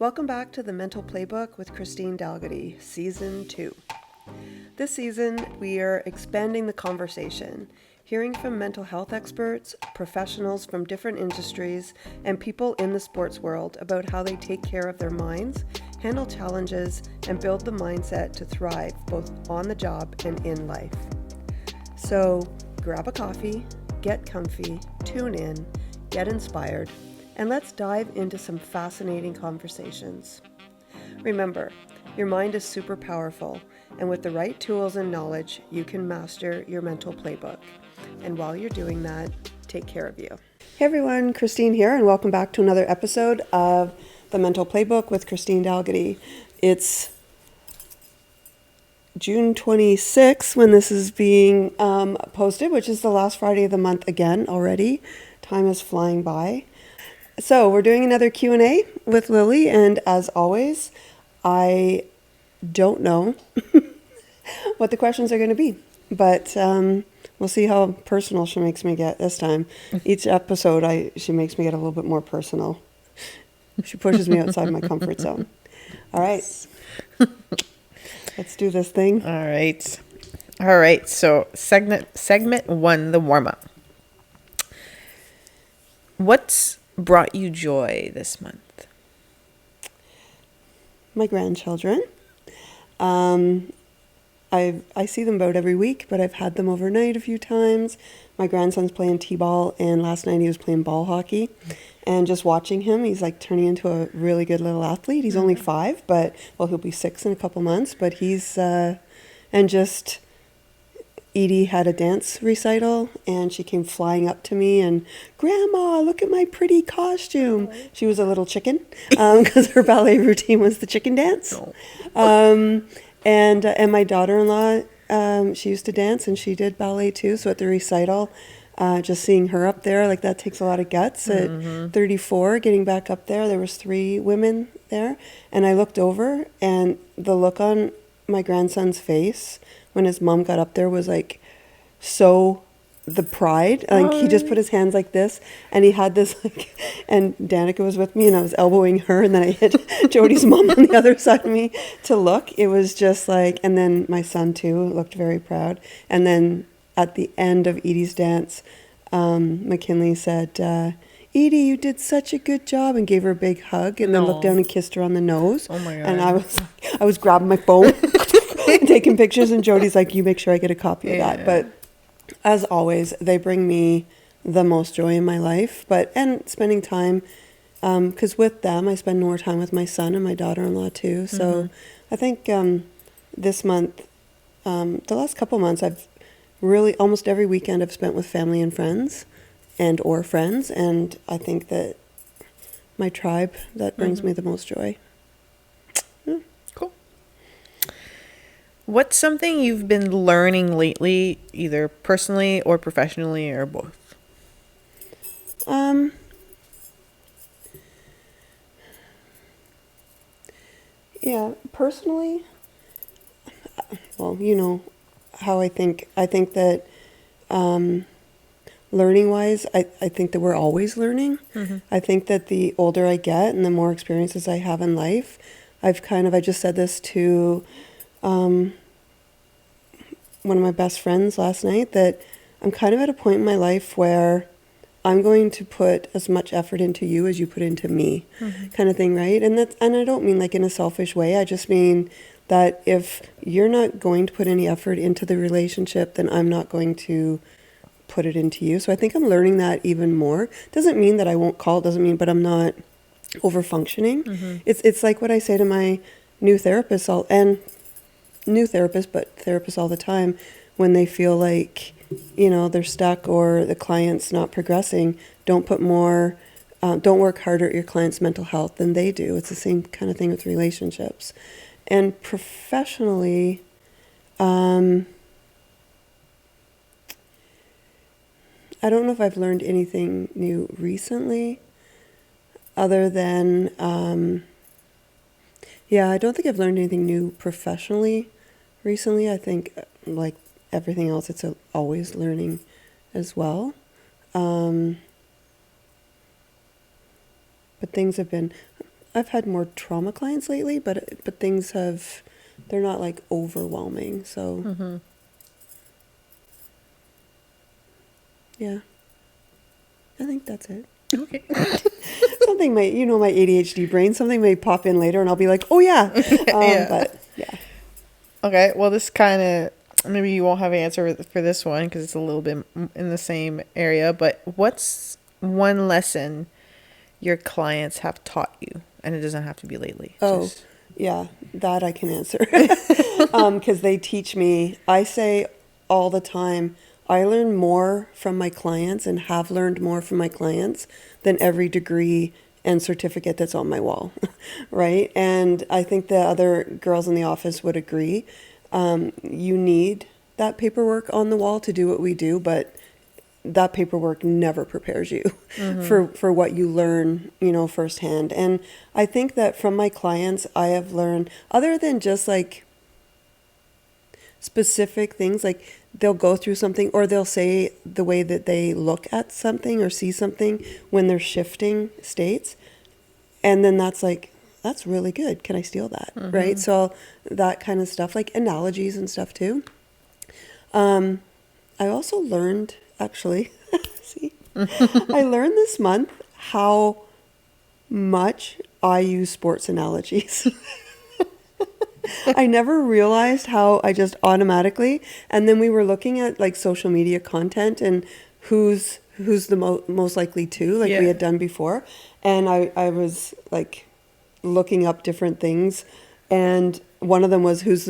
Welcome back to the Mental Playbook with Christine Dalgity, Season 2. This season, we are expanding the conversation, hearing from mental health experts, professionals from different industries, and people in the sports world about how they take care of their minds, handle challenges, and build the mindset to thrive both on the job and in life. So, grab a coffee, get comfy, tune in, get inspired, and let's dive into some fascinating conversations. Remember, your mind is super powerful, and with the right tools and knowledge, you can master your mental playbook. And while you're doing that, take care of you. Hey everyone, Christine here, and welcome back to another episode of the Mental Playbook with Christine Dalgity. It's June 26th when this is being posted, which is the last Friday of the month again already. Time is flying by. So we're doing another Q&A with Lily, and as always, I don't know what the questions are going to be, but we'll see how personal she makes me get this time. Each episode, she makes me get a little bit more personal. She pushes me outside my comfort zone. All right. Let's do this thing. All right. So segment 1, the warm-up. What's brought you joy this month? My grandchildren. I see them about every week, but I've had them overnight a few times. My grandson's playing t-ball, and last night he was playing ball hockey. And just watching him, he's like turning into a really good little athlete. He's only 5, but he'll be 6 in a couple months. But he's Edie had a dance recital, and she came flying up to me and, "Grandma, look at my pretty costume." She was a little chicken because her ballet routine was the chicken dance. And my daughter-in-law, she used to dance, and she did ballet too. So at the recital, just seeing her up there, like that takes a lot of guts. At 34, getting back up there was 3 women there, and I looked over, and the look on my grandson's face when his mom got up there was like so the pride. Like he just put his hands like this, and he had this like, and Danica was with me, and I was elbowing her, and then I hit Jody's mom on the other side of me to look. It was just like, and then my son too looked very proud. And then at the end of Edie's dance, McKinley said, "Edie, you did such a good job," and gave her a big hug, and then looked down and kissed her on the nose. Oh my God. And I was grabbing my phone taking pictures, and Jody's like, "You make sure I get a copy of that." But as always, they bring me the most joy in my life. And spending time, because with them, I spend more time with my son and my daughter-in-law too. So I think this month, the last couple months, I've really, almost every weekend I've spent with family and friends or friends. And I think that my tribe, that brings me the most joy. Cool. What's something you've been learning lately, either personally or professionally or both? Yeah, personally, well, you know how I think that learning wise, I think that we're always learning. I think that the older I get and the more experiences I have in life, I just said this to one of my best friends last night, that I'm kind of at a point in my life where I'm going to put as much effort into you as you put into me, kind of thing, right? And I don't mean like in a selfish way. I just mean that if you're not going to put any effort into the relationship, then I'm not going to put it into you. So I think I'm learning that even more. Doesn't mean that I won't call, but I'm not over functioning. It's like what I say to my new therapist, but therapists all the time, when they feel like, they're stuck or the client's not progressing, don't work harder at your client's mental health than they do. It's the same kind of thing with relationships. And professionally, I don't know if I've learned anything new recently, other than, I don't think I've learned anything new professionally recently. I think, like everything else, it's always learning as well. But things have been, I've had more trauma clients lately, but things they're not like overwhelming. So yeah, I think that's it. Okay. Something my ADHD brain, something may pop in later and I'll be like, oh yeah. Yeah. But yeah. Okay, well, this kind of, maybe you won't have an answer for this one because it's a little bit in the same area, but what's one lesson your clients have taught you? And it doesn't have to be lately. Oh, yeah, that I can answer. Because they teach me, I say all the time, I learn more from my clients and have learned more from my clients than every degree and certificate that's on my wall, right? And I think the other girls in the office would agree. You need that paperwork on the wall to do what we do, but that paperwork never prepares you for what you learn, firsthand. And I think that from my clients, I have learned, other than just like specific things, like they'll go through something or they'll say the way that they look at something or see something when they're shifting states. And then that's really good. Can I steal that? Right? So that kind of stuff, like analogies and stuff too. I also learned, actually, I learned this month how much I use sports analogies. I never realized how I just automatically, and then we were looking at like social media content and who's the most likely to, like we had done before. And I was like looking up different things, and one of them was who's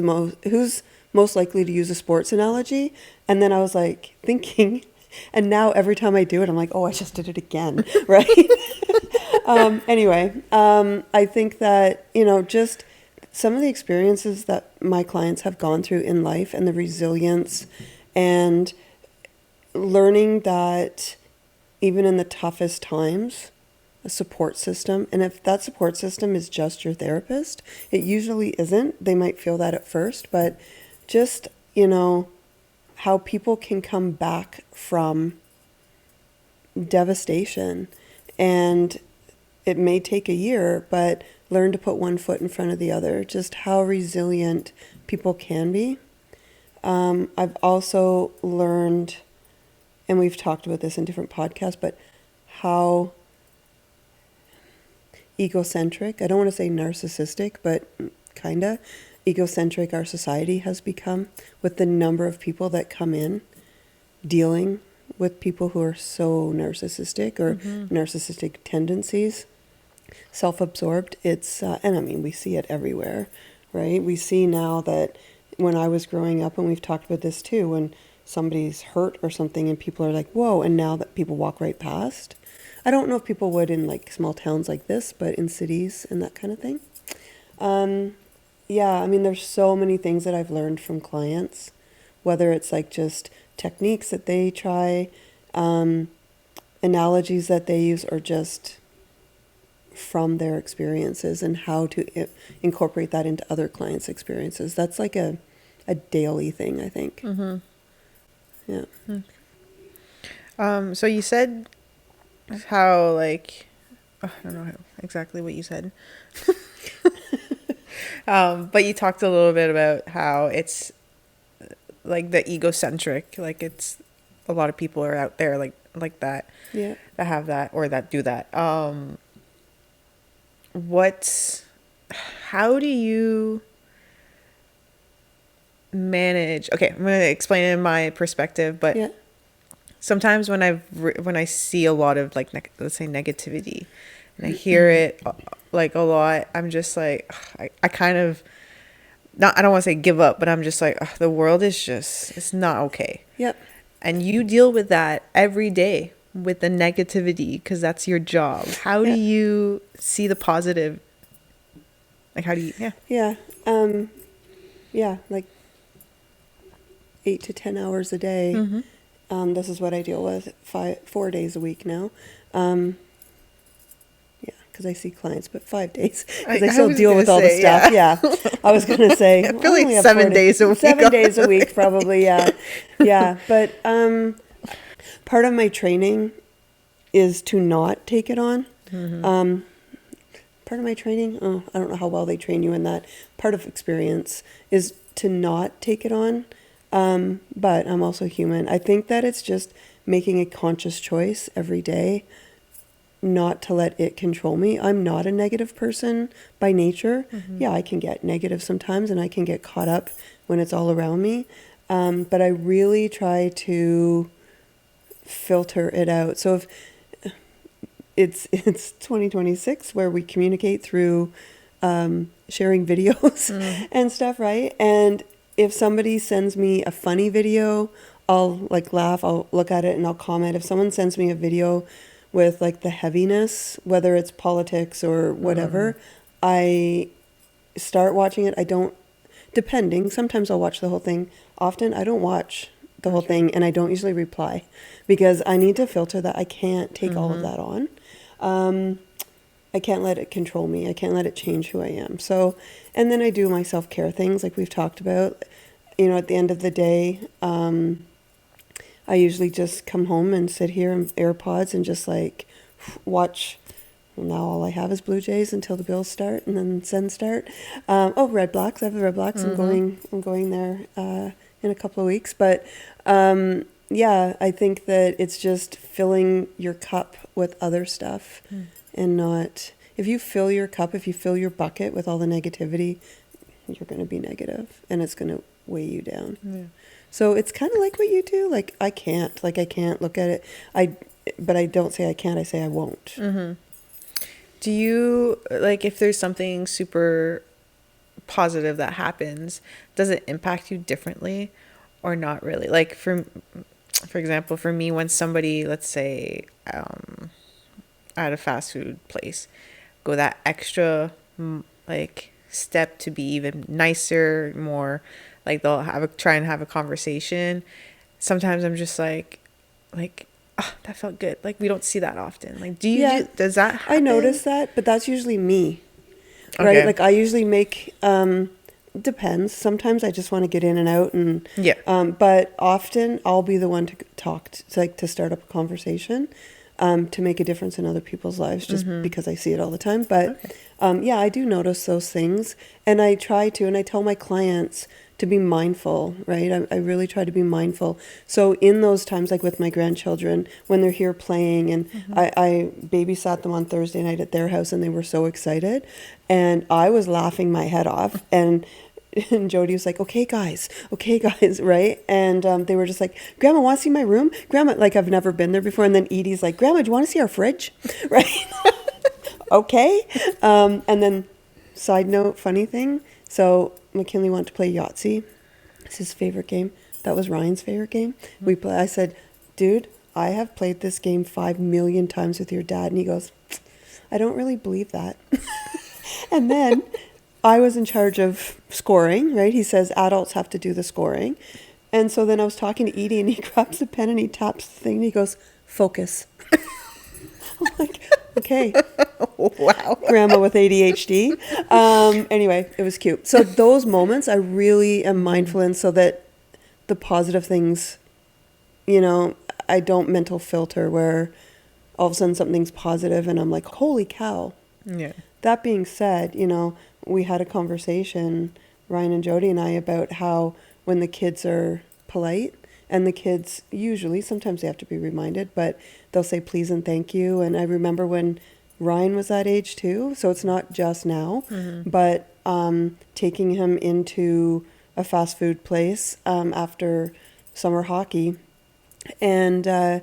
most likely to use a sports analogy. And then I was like thinking, and now every time I do it, I'm like, oh, I just did it again, right? Anyway, I think that, just some of the experiences that my clients have gone through in life and the resilience and learning that even in the toughest times, a support system, and if that support system is just your therapist, it usually isn't. They might feel that at first, but just, how people can come back from devastation, and it may take a year, but learn to put one foot in front of the other, just how resilient people can be. I've also learned, and we've talked about this in different podcasts, but how egocentric, I don't want to say narcissistic, but kinda egocentric our society has become with the number of people that come in dealing with people who are so narcissistic or narcissistic tendencies. Self-absorbed, it's and I mean we see it everywhere, right? We see now that when I was growing up, and we've talked about this too, when somebody's hurt or something and people are like, whoa, and now that people walk right past. I don't know if people would in like small towns like this, but in cities and that kind of thing. Yeah, I mean there's so many things that I've learned from clients, whether it's like just techniques that they try, analogies that they use, or just from their experiences and how to incorporate that into other clients' experiences. That's like a daily thing, I think. Yeah. So you said how like, I don't know exactly what you said. But you talked a little bit about how it's like the egocentric, like it's a lot of people are out there like that, that have that or that do that. How do you manage? Okay, I'm going to explain it in my perspective, but sometimes when I see a lot of like let's say negativity and I hear it like a lot, I'm just like I kind of I don't want to say give up, but I'm just like the world is just, it's not okay. And you deal with that every day with the negativity because that's your job. How do you see the positive? Like how do you like 8 to 10 hours a day. This is what I deal with 4 days a week now. Because I see clients, but 5 days because I still deal with all the stuff. I was gonna say I feel like 7 days a week. 7 days a week, probably. But part of my training is to not take it on. part of my training, I don't know how well they train you in that. Part of experience is to not take it on. But I'm also human. I think that it's just making a conscious choice every day not to let it control me. I'm not a negative person by nature. Yeah, I can get negative sometimes and I can get caught up when it's all around me. But I really try to filter it out. So if it's 2026 where we communicate through sharing videos and stuff, right? And if somebody sends me a funny video, I'll like laugh, I'll look at it and I'll comment. If someone sends me a video with like the heaviness, whether it's politics or whatever, I start watching it. I don't, depending, sometimes I'll watch the whole thing. Often I don't watch the whole thing and I don't usually reply because I need to filter that. I can't take all of that on. I can't let it control me. I can't let it change who I am. So, and then I do my self-care things like we've talked about. You know, at the end of the day, I usually just come home and sit here in AirPods and just like watch. Well, now all I have is Blue Jays until the Bills start and then Sens start. Red Blacks. I have the Red Blacks. I'm going there in a couple of weeks. But yeah, I think that it's just filling your cup with other stuff. And not, if you fill your cup, if you fill your bucket with all the negativity, you're going to be negative and it's going to weigh you down. Yeah. So it's kind of like what you do. Like, I can't look at it. But I don't say I can't, I say I won't. Do you, like, if there's something super positive that happens, does it impact you differently or not really? Like, for example, for me, when somebody, let's say, at a fast food place, go that extra like step to be even nicer, more like they'll try and have a conversation. Sometimes I'm just like, oh, that felt good. Like, we don't see that often. Like, does that happen? I notice that, but that's usually me, right? Okay. Like, I usually make, depends. Sometimes I just want to get in and out and, but often I'll be the one to talk to start up a conversation. To make a difference in other people's lives just because I see it all the time. But yeah, I do notice those things and I try to, and I tell my clients to be mindful, right? I really try to be mindful. So in those times, like with my grandchildren, when they're here playing and I babysat them on Thursday night at their house and they were so excited and I was laughing my head off and Jody was like, okay, guys, right? And they were just like, Grandma, want to see my room? Grandma, like, I've never been there before. And then Edie's like, Grandma, do you want to see our fridge? Right? Okay. And then, side note, funny thing. So McKinley wanted to play Yahtzee. It's his favorite game. That was Ryan's favorite game. I said, dude, I have played this game 5 million times with your dad. And he goes, I don't really believe that. And then I was in charge of scoring, right? He says adults have to do the scoring. And so then I was talking to Edie and he grabs a pen and he taps the thing and he goes, focus. I'm like, okay. Wow. Grandma with ADHD. Anyway, it was cute. So those moments I really am mindful in so that the positive things, you know, I don't mental filter where all of a sudden something's positive and I'm like, holy cow. Yeah. That being said, you know, we had a conversation, Ryan and Jody and I, about how when the kids are polite and the kids usually, sometimes they have to be reminded, but they'll say please and thank you. And I remember when Ryan was that age too, so it's not just now, but taking him into a fast food place after summer hockey, and the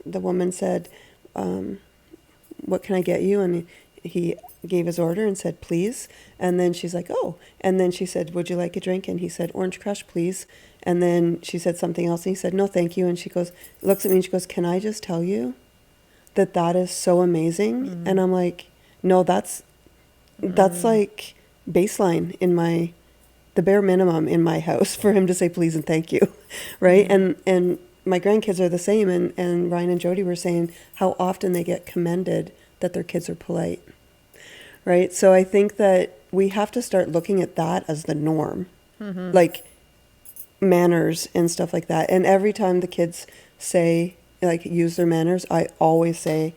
woman said, what can I get you? And he gave his order and said, please. And then she's like, oh. And then she said, would you like a drink? And he said, orange crush, please. And then she said something else. And he said, no, thank you. And she looks at me and she goes, can I just tell you that is so amazing? And I'm like, no, that's like baseline in the bare minimum in my house for him to say please and thank you. Right. And my grandkids are the same. And Ryan and Jody were saying how often they get commended that their kids are polite. Right. So I think that we have to start looking at that as the norm, like manners and stuff like that. And every time the kids say, like, use their manners, I always say,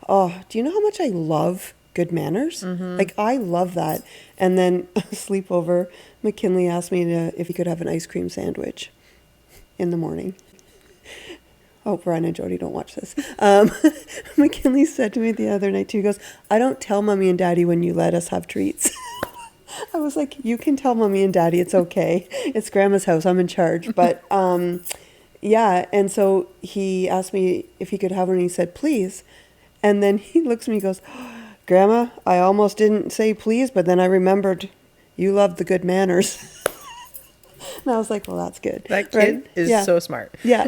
Oh, do you know how much I love good manners? Like, I love that. And then a sleepover, McKinley asked me if he could have an ice cream sandwich in the morning. Oh, Brian and Jody, don't watch this. McKinley said to me the other night too, he goes, I don't tell mommy and daddy when you let us have treats. I was like, you can tell mommy and daddy, it's okay. It's grandma's house, I'm in charge. But yeah, and so he asked me if he could have one, and he said, please. And then he looks at me and goes, Grandma, I almost didn't say please, but then I remembered you love the good manners. And I was like, well, that's good. That kid is so smart. Yeah.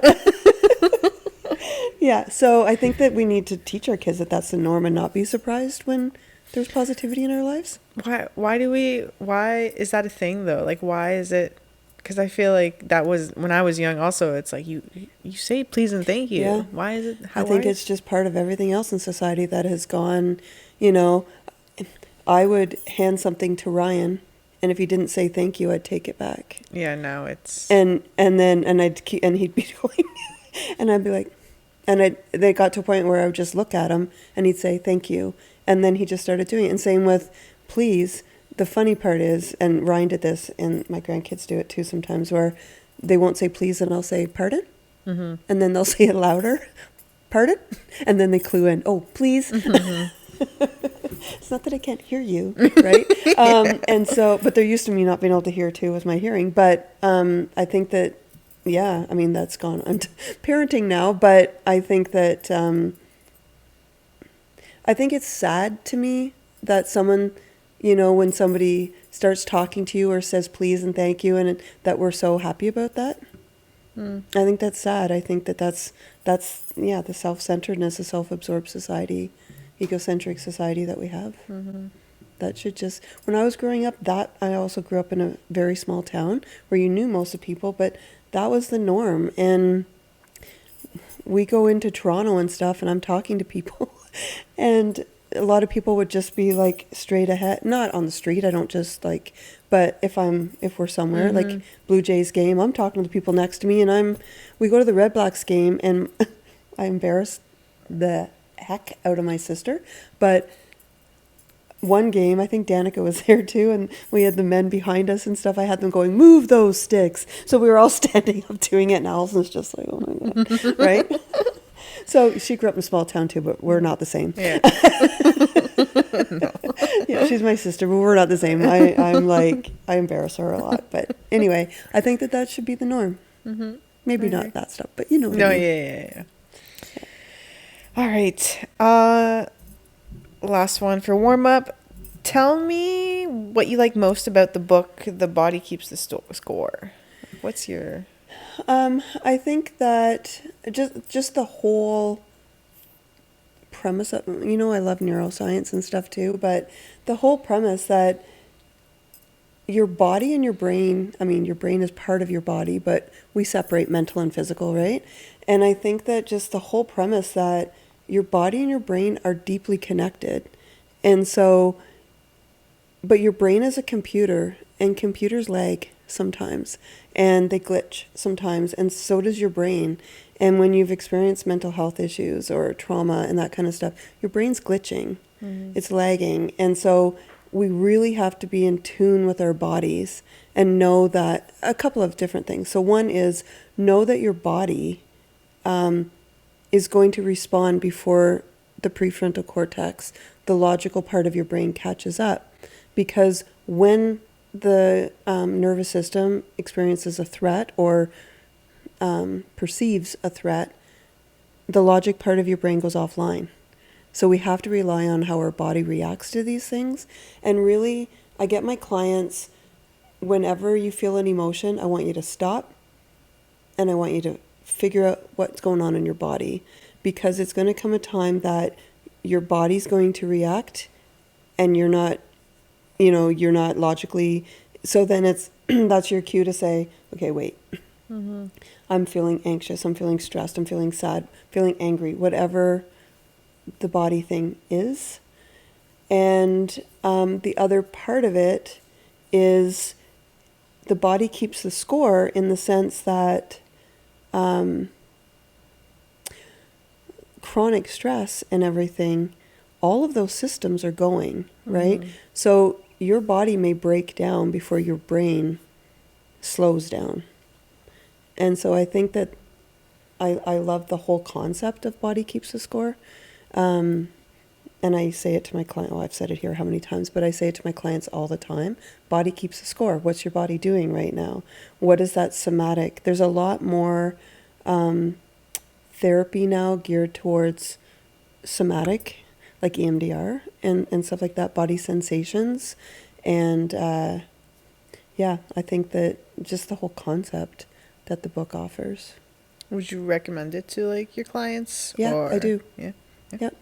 Yeah. So I think that we need to teach our kids that that's the norm and not be surprised when there's positivity in our lives. Why is that a thing though? Like, why is it? Because I feel like that was when I was young also. It's like you say please and thank you. Yeah. Why is it? I think it's just part of everything else in society that has gone, you know, I would hand something to Ryan, and if he didn't say thank you, I'd take it back. Yeah, no, it's... And he'd be going, and I'd be like, they got to a point where I would just look at him, and he'd say thank you, and then he just started doing it. And same with please. The funny part is, and Ryan did this, and my grandkids do it too sometimes, where they won't say please, and I'll say pardon, and then they'll say it louder, pardon, and then they clue in, oh, please. It's not that I can't hear you, right? And so, but they're used to me not being able to hear too with my hearing. But I think that, yeah, I mean, that's gone on to parenting now. But I think that, I think it's sad to me that someone, you know, when somebody starts talking to you or says please and thank you, and that we're so happy about that. I think that's sad. I think that's yeah, the self-centeredness, the self-absorbed society, ego-centric society that we have. That should just, when I was growing up, I also grew up in a very small town where you knew most of the people, but that was the norm. And we go into Toronto and stuff, and I'm talking to people, and a lot of people would just be like straight ahead, not on the street. I don't just like, but if we're somewhere like Blue Jays game, I'm talking to the people next to me, and we go to the Red Blacks game, and I embarrassed the heck out of my sister. But one game, I think Danica was there too, and we had the men behind us and stuff. I had them going, move those sticks. So we were all standing up doing it, and Allison's just like, oh my God, right? So she grew up in a small town too, but we're not the same. Yeah. No. Yeah, she's my sister, but we're not the same. I'm like, I embarrass her a lot. But anyway, I think that should be the norm. Maybe not that stuff, but you know what I mean. Yeah. All right. Last one for warm up. Tell me what you like most about the book, The Body Keeps the Score. What's your... I think that just the whole premise of, you know, I love neuroscience and stuff too, but the whole premise that your body and your brain, I mean, your brain is part of your body, but we separate mental and physical, right? And I think that just the whole premise that your body and your brain are deeply connected. And so, but your brain is a computer, and computers lag sometimes, and they glitch sometimes, and so does your brain. And when you've experienced mental health issues or trauma and that kind of stuff, your brain's glitching. It's lagging. And so we really have to be in tune with our bodies and know that a couple of different things. So one is know that your body is going to respond before the prefrontal cortex, the logical part of your brain, catches up. Because when the nervous system experiences a threat or perceives a threat, the logic part of your brain goes offline. So we have to rely on how our body reacts to these things. And really, I get my clients, whenever you feel an emotion, I want you to stop, and I want you to figure out what's going on in your body, because it's going to come a time that your body's going to react, and you're not logically. So then it's that's your cue to say, okay, wait. I'm feeling anxious, I'm feeling stressed, I'm feeling sad, feeling angry, whatever the body thing is. And the other part of it is the body keeps the score, in the sense that chronic stress and everything, all of those systems are going, right? So your body may break down before your brain slows down. And so I think that I love the whole concept of body keeps the score. And I say it to my client, I've said it here how many times, but I say it to my clients all the time. Body keeps the score. What's your body doing right now? What is that somatic? There's a lot more therapy now geared towards somatic, like EMDR and stuff like that, body sensations. And yeah, I think that just the whole concept that the book offers. Would you recommend it to like your clients? Yeah, I do. Yeah. Yep.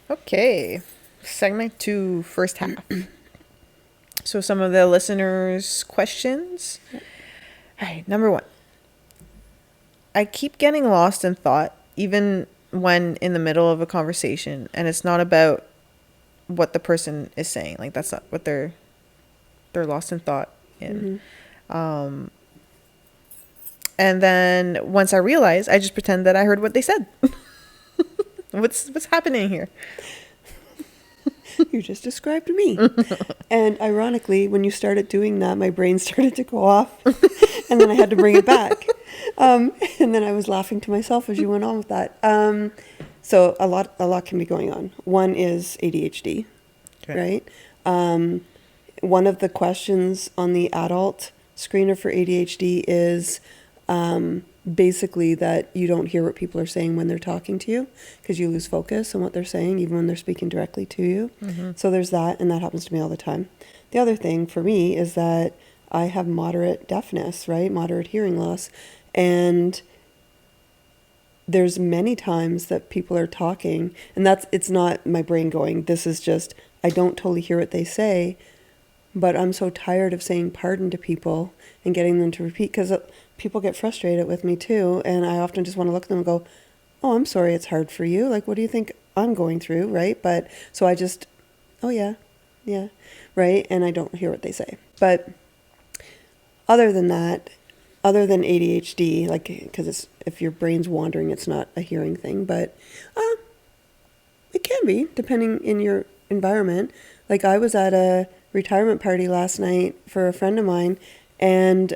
Okay. Segment 2, first half. So some of the listeners' questions. All right, number 1. I keep getting lost in thought, even when in the middle of a conversation, and it's not about what the person is saying. Like that's not what they're lost in thought in. And then once I realize, I just pretend that I heard what they said. What's happening here? You just described me. And ironically, when you started doing that, my brain started to go off and then I had to bring it back. And then I was laughing to myself as you went on with that. So a lot can be going on. One is ADHD, right? One of the questions on the adult screener for ADHD is basically that you don't hear what people are saying when they're talking to you because you lose focus on what they're saying, even when they're speaking directly to you. So there's that, and that happens to me all the time. The other thing for me is that I have moderate deafness, right? Moderate hearing loss. And there's many times that people are talking, and it's not my brain going, this is just, I don't totally hear what they say, but I'm so tired of saying pardon to people and getting them to repeat, because people get frustrated with me too, and I often just want to look at them and go, oh, I'm sorry it's hard for you. Like, what do you think I'm going through, right? But, so I just, oh yeah, right? And I don't hear what they say. But other than that, other than ADHD, like, because if your brain's wandering, it's not a hearing thing, but it can be, depending in your environment. Like, I was at a retirement party last night for a friend of mine, and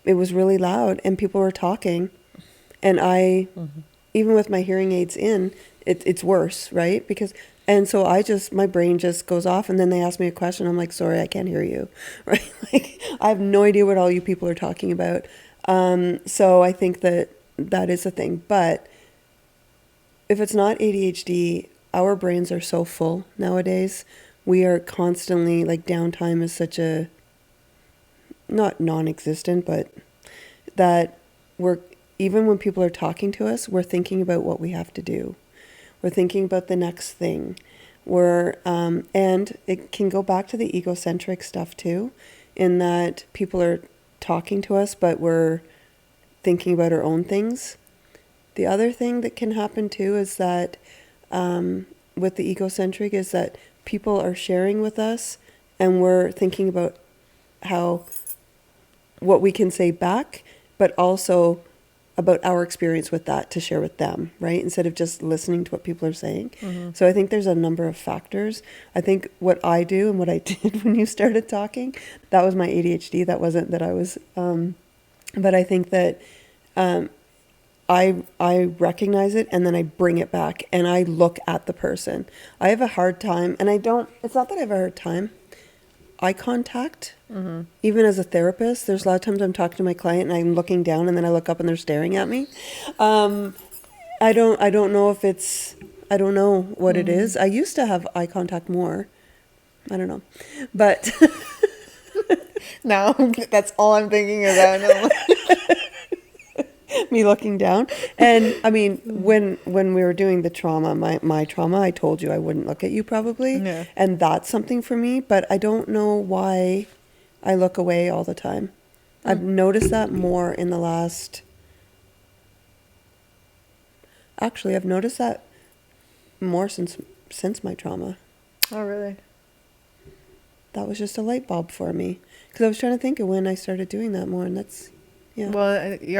it was really loud, and people were talking, and I, even with my hearing aids in, it's worse, right? And so my brain just goes off, and then they ask me a question. I'm like, sorry, I can't hear you, right? Like, I have no idea what all you people are talking about. So I think that is a thing. But if it's not ADHD, our brains are so full nowadays. We are constantly, like, downtime is such a, not non-existent, but that even when people are talking to us, we're thinking about what we have to do. We're thinking about the next thing. And it can go back to the ego-centric stuff too, in that people are talking to us, but we're thinking about our own things. The other thing that can happen too is that with the ego-centric is that people are sharing with us, and we're thinking about what we can say back, but also about our experience with that to share with them, right? Instead of just listening to what people are saying. So I think there's a number of factors. I think what I do and what I did when you started talking, that was my ADHD. That wasn't that I was, but I think that I recognize it, and then I bring it back, and I look at the person. I have a hard time, and it's not that I have a hard time. Eye contact, even as a therapist, there's a lot of times I'm talking to my client and I'm looking down, and then I look up and they're staring at me. I don't know if it's, I don't know what it is. I used to have eye contact more. I don't know, but now that's all I'm thinking about. me looking down. And I mean, when we were doing the trauma, my trauma, I told you I wouldn't look at you probably. Yeah. And that's something for me, but I don't know why I look away all the time. I've noticed that more in the last, actually, I've noticed that more since my trauma. Oh, really? That was just a light bulb for me. Because I was trying to think of when I started doing that more, and that's Yeah. Well, you've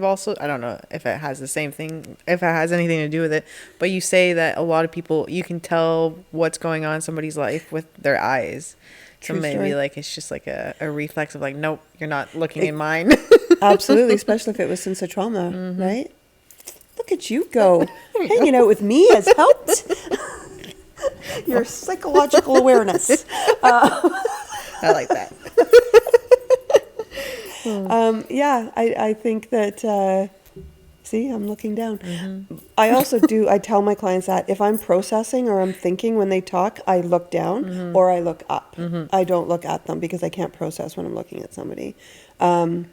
also, I don't know if it has the same thing, if it has anything to do with it, but you say that a lot of people, you can tell what's going on in somebody's life with their eyes. So True maybe story. like it's just like a reflex of like, nope, you're not looking in mine. Absolutely, especially if it was since a trauma, right? Look at you go. Hanging out with me has helped. Your psychological awareness. I like that. Yeah, I think that, see, I'm looking down. I also do, I tell my clients that if I'm processing or I'm thinking when they talk, I look down or I look up. I don't look at them because I can't process when I'm looking at somebody. And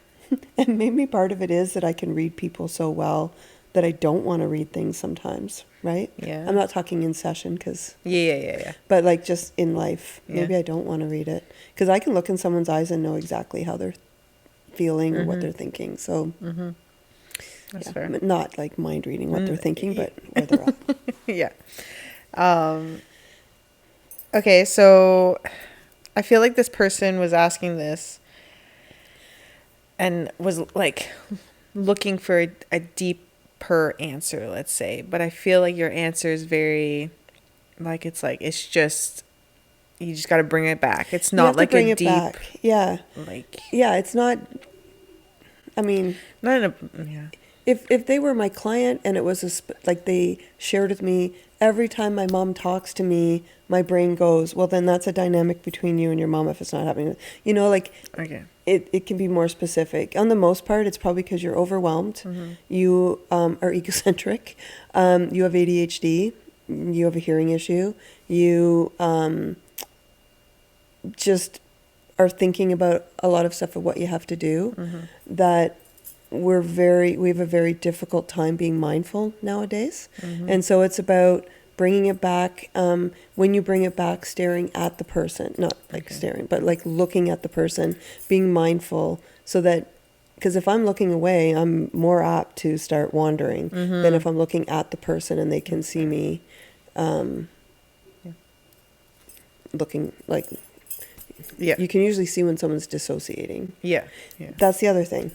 maybe part of it is that I can read people so well that I don't want to read things sometimes, right? Yeah. I'm not talking in session because... Yeah. But like just in life, Yeah. maybe I don't want to read it. Because I can look in someone's eyes and know exactly how they're feeling or what they're thinking. So, That's yeah, fair. not like mind reading what they're thinking, but where they're at. Yeah. Okay, so I feel like this person was asking this and was like looking for a deeper answer, let's say. But I feel like your answer is very, like, it's just, you just got to bring it back. It's You not have to like bring a it deep, back. Yeah. like, Yeah, it's not... I mean... not in a, yeah. If they were my client and it was like they shared with me, every time my mom talks to me, my brain goes, well, then that's a dynamic between you and your mom if it's not happening. You know, like, Okay. it can be more specific. On the most part, it's probably because you're overwhelmed. You are egocentric. You have ADHD. You have a hearing issue. You just are thinking about a lot of stuff of what you have to do that we have a very difficult time being mindful nowadays. And so it's about bringing it back. When you bring it back, staring at the person, not like staring, but like looking at the person, being mindful so that, because if I'm looking away, I'm more apt to start wandering than if I'm looking at the person and they can see me looking like, Yeah. you can usually see when someone's dissociating. Yeah. That's the other thing.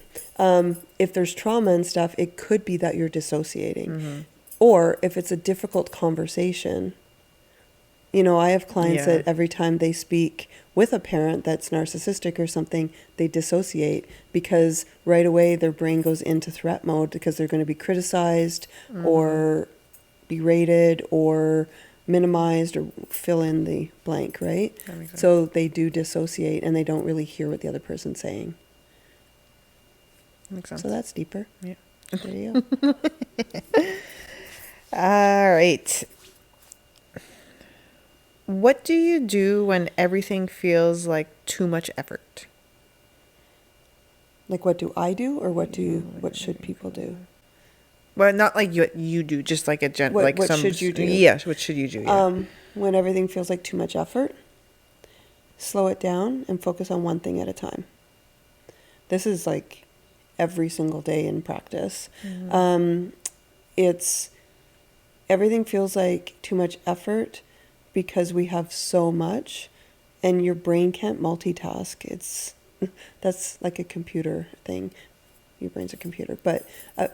If there's trauma and stuff, it could be that you're dissociating. Or if it's a difficult conversation, you know, I have clients that every time they speak with a parent that's narcissistic or something, they dissociate because right away their brain goes into threat mode because they're going to be criticized or berated or minimized or fill in the blank, right? That makes sense. So they do dissociate and they don't really hear what the other person's saying. Makes sense. So that's deeper. Yeah. There you go. All right. What do you do when everything feels like too much effort? Like, what do I do, or what should people do? Well, not like you do, just like What should you do? Yes, what should you do? Yeah. When everything feels like too much effort, slow it down and focus on one thing at a time. This is like every single day in practice. It's everything feels like too much effort because we have so much and your brain can't multitask. That's like a computer thing. Your brain's a computer, but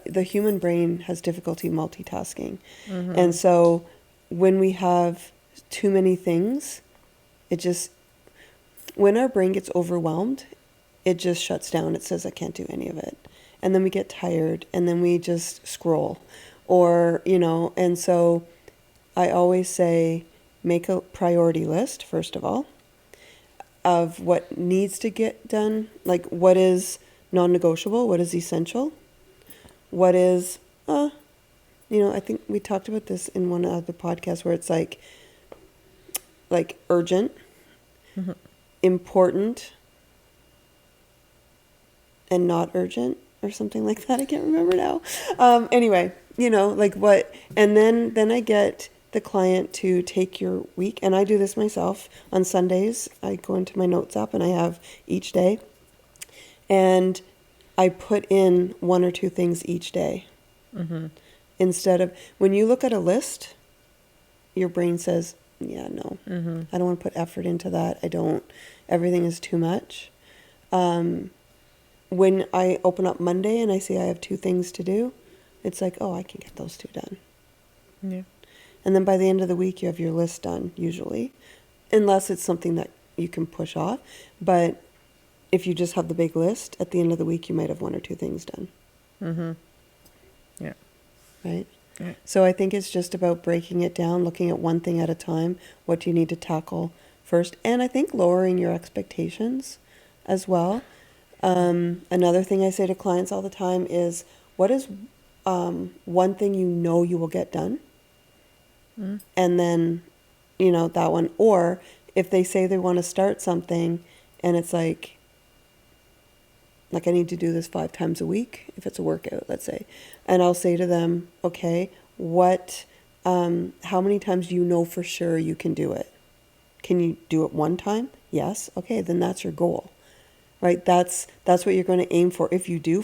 the human brain has difficulty multitasking. And so when we have too many things, when our brain gets overwhelmed, it just shuts down. It says, I can't do any of it. And then we get tired and then we just scroll or, you know, and so I always say, make a priority list, first of all, of what needs to get done. Like what is non-negotiable, what is essential, what is, you know, I think we talked about this in one of the podcasts where it's like urgent, important, and not urgent or something like that. I can't remember now. Anyway, you know, like what, and then I get the client to take your week, and I do this myself on Sundays. I go into my notes app and I have each day, and I put in one or two things each day. Instead of, when you look at a list, your brain says, yeah, no, I don't want to put effort into that. Everything is too much. When when I open up Monday and I see I have 2 things to do, it's like, oh, I can get those 2 done. Yeah. And then by the end of the week, you have your list done, usually, unless it's something that you can push off. But if you just have the big list, at the end of the week, you might have 1 or 2 things done. Mm-hmm. Yeah. Right? Yeah. So I think it's just about breaking it down, looking at one thing at a time. What do you need to tackle first? And I think lowering your expectations as well. Another thing I say to clients all the time is, what is one thing you know you will get done? Mm. And then, that one. Or if they say they want to start something and it's like I need to do this 5 times a week, if it's a workout, let's say. And I'll say to them, okay, how many times do you know for sure you can do it? Can you do it 1 time? Yes. Okay, then that's your goal, right? That's what you're going to aim for. If you do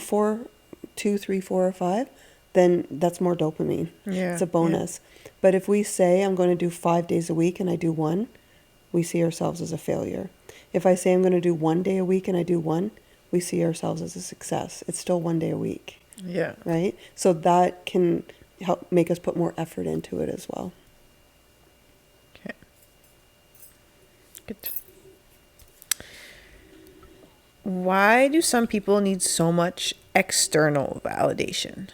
2, 3, 4, or 5, then that's more dopamine. Yeah. It's a bonus. Yeah. But if we say I'm going to do 5 days a week and I do 1, we see ourselves as a failure. If I say I'm going to do 1 day a week and I do 1, we see ourselves as a success. It's still 1 day a week. Yeah. Right? So that can help make us put more effort into it as well. Okay. Good. Why do some people need so much external validation?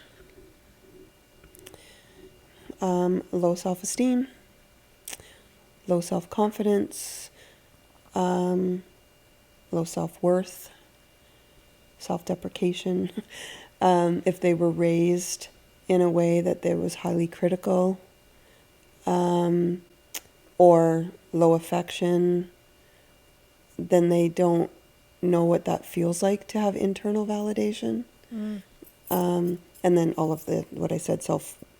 Low self-esteem, low self-confidence, low self-worth, self-deprecation. If they were raised in a way that there was highly critical, or low affection, then they don't know what that feels like to have internal validation. And then all of what I said,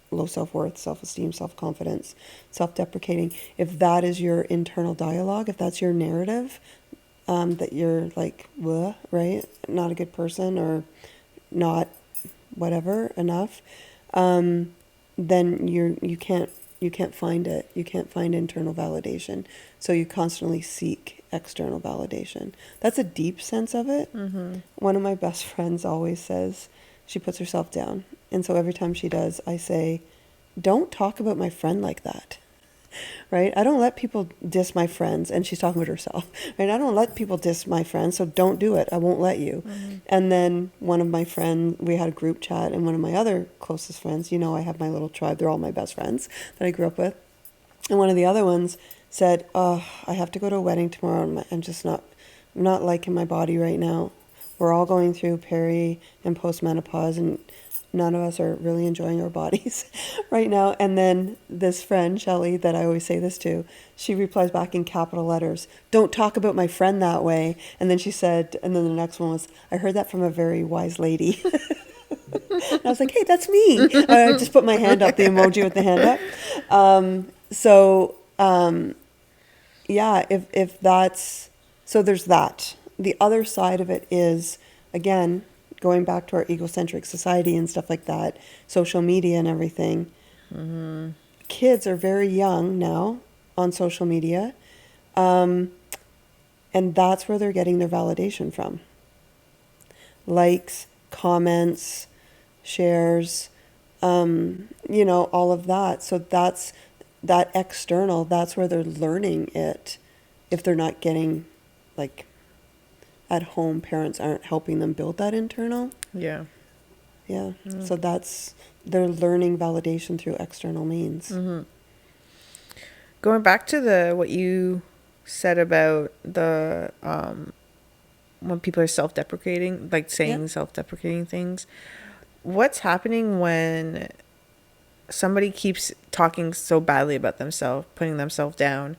low self-worth, self-esteem, self-confidence, self-deprecating. If that is your internal dialogue, if that's your narrative, that you're like, bleh, right? Not a good person or not whatever enough, then you can't find it. You can't find internal validation. So you constantly seek external validation. That's a deep sense of it. Mm-hmm. One of my best friends always says, she puts herself down. And so every time she does, I say, don't talk about my friend like that. Right? I don't let people diss my friends. And she's talking about herself. Right? I don't let people diss my friends. So don't do it. I won't let you. Mm-hmm. And then one of my friends, we had a group chat, and one of my other closest friends, I have my little tribe. They're all my best friends that I grew up with. And one of the other ones said, oh, I have to go to a wedding tomorrow. I'm not liking my body right now. We're all going through peri and postmenopause, and none of us are really enjoying our bodies right now. And then this friend, Shelly, that I always say this to, she replies back in capital letters, don't talk about my friend that way. And then she said, and then the next one was, I heard that from a very wise lady. And I was like, hey, that's me. I just put my hand up, the emoji with the hand up. Yeah, if that's, so there's that. The other side of it is, again, going back to our ego-centric society and stuff like that, social media and everything. Mm-hmm. Kids are very young now on social media. And that's where they're getting their validation from. Likes, comments, shares, all of that. So that's that external, that's where they're learning it. If they're not getting, like, at home, parents aren't helping them build that internal. Yeah. Yeah. Mm-hmm. So they're learning validation through external means. Mm-hmm. Going back to what you said about the when people are self-deprecating, like saying self-deprecating things, what's happening when somebody keeps talking so badly about themselves, putting themselves down,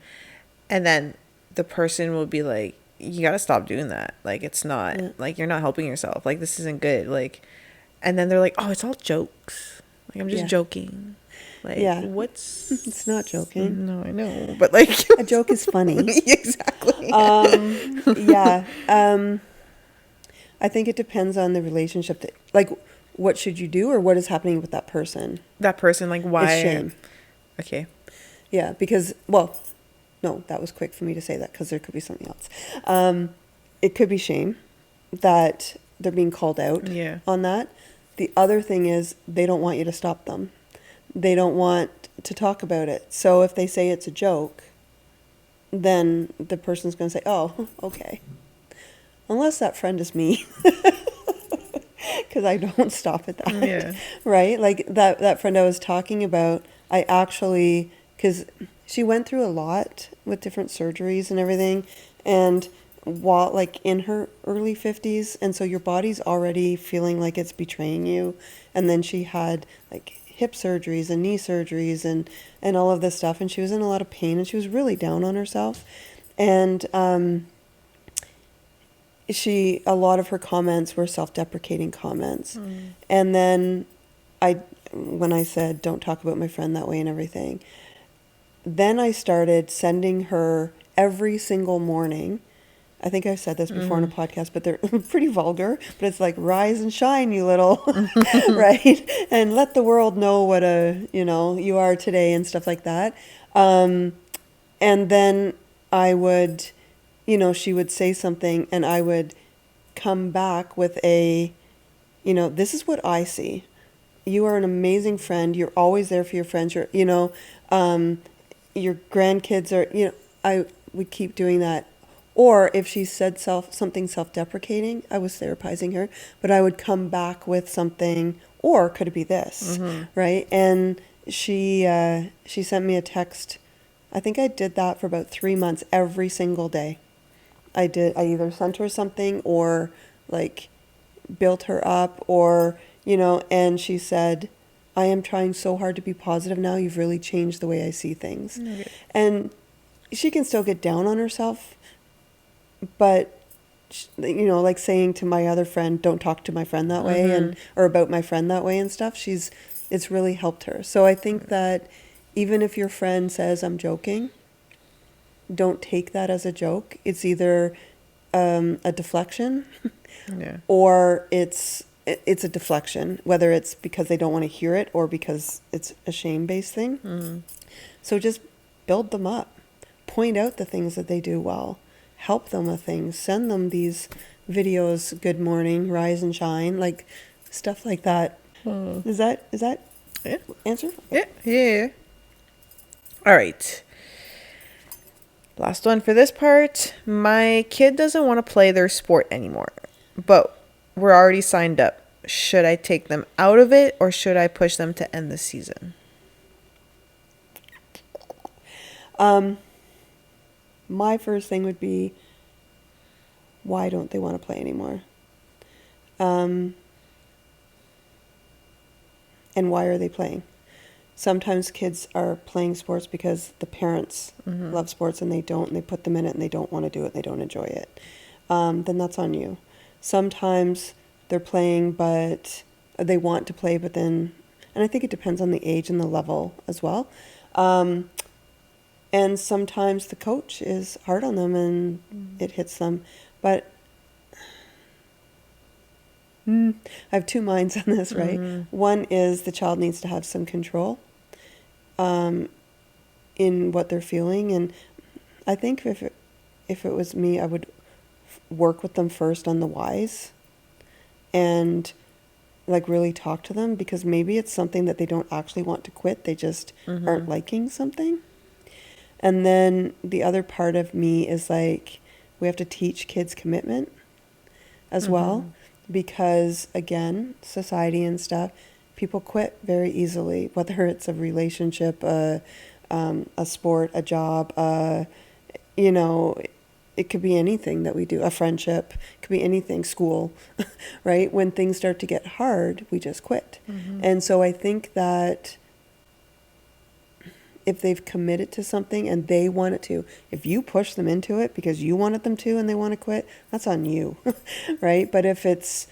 and then the person will be like, you got to stop doing that. Like, it's not, like, you're not helping yourself. Like, this isn't good. Like, and then they're like, oh, it's all jokes. Like, I'm just joking. Like, what's... It's not joking. No, I know. But, like... A joke is funny. Exactly. I think it depends on the relationship. Like, what should you do, or what is happening with that person? That person, like, why? It's shame. Okay. Yeah, because, no, that was quick for me to say that because there could be something else. It could be shame that they're being called out Yeah. on that. The other thing is they don't want you to stop them. They don't want to talk about it. So if they say it's a joke, then the person's going to say, oh, okay. Unless that friend is me. Because I don't stop at that. Yeah. Right? Like that friend I was talking about, I actually, because she went through a lot with different surgeries and everything. And while like in her early 50s, and so your body's already feeling like it's betraying you. And then she had like hip surgeries and knee surgeries and all of this stuff. And she was in a lot of pain and she was really down on herself. And a lot of her comments were self-deprecating comments. And then when I said, don't talk about my friend that way and everything, then I started sending her every single morning. I think I've said this before on a podcast, but they're pretty vulgar, but it's like, rise and shine, you little, right? And let the world know what you are today and stuff like that. And then I would, she would say something and I would come back with this is what I see. You are an amazing friend. You're always there for your friends. Your grandkids are, I would keep doing that. Or if she said something self-deprecating, I was therapizing her, but I would come back with something, or could it be this, right? And she sent me a text. I think I did that for about 3 months every single day. I either sent her something or like built her up or, and she said, I am trying so hard to be positive now. You've really changed the way I see things. Okay. And she can still get down on herself, but like saying to my other friend, don't talk to my friend that way or about my friend that way and stuff. It's really helped her. So I think that even if your friend says I'm joking, don't take that as a joke. It's either a deflection or it's a deflection, whether it's because they don't want to hear it or because it's a shame-based thing. So just build them up. Point out the things that they do well. Help them with things. Send them these videos, good morning, rise and shine, like stuff like that. Is that answer? Yeah. All right. Last one for this part. My kid doesn't want to play their sport anymore, but we're already signed up. Should I take them out of it or should I push them to end the season? My first thing would be, why don't they want to play anymore? And why are they playing? Sometimes kids are playing sports because the parents love sports and they don't, and they put them in it and they don't want to do it, they don't enjoy it. Then that's on you. Sometimes they're playing, but they want to play, but then, and I think it depends on the age and the level as well. And sometimes the coach is hard on them and it hits them. But I have two minds on this, right? One is the child needs to have some control in what they're feeling. And I think if it was me, I would work with them first on the whys and like really talk to them, because maybe it's something that they don't actually want to quit. They just aren't liking something. And then the other part of me is like, we have to teach kids commitment as well, because again, society and stuff, people quit very easily, whether it's a relationship, a sport, a job, it could be anything that we do, a friendship, it could be anything, school, right? When things start to get hard, we just quit. And so I think that if they've committed to something and they want it to, if you push them into it because you wanted them to and they want to quit, that's on you, right? But if it's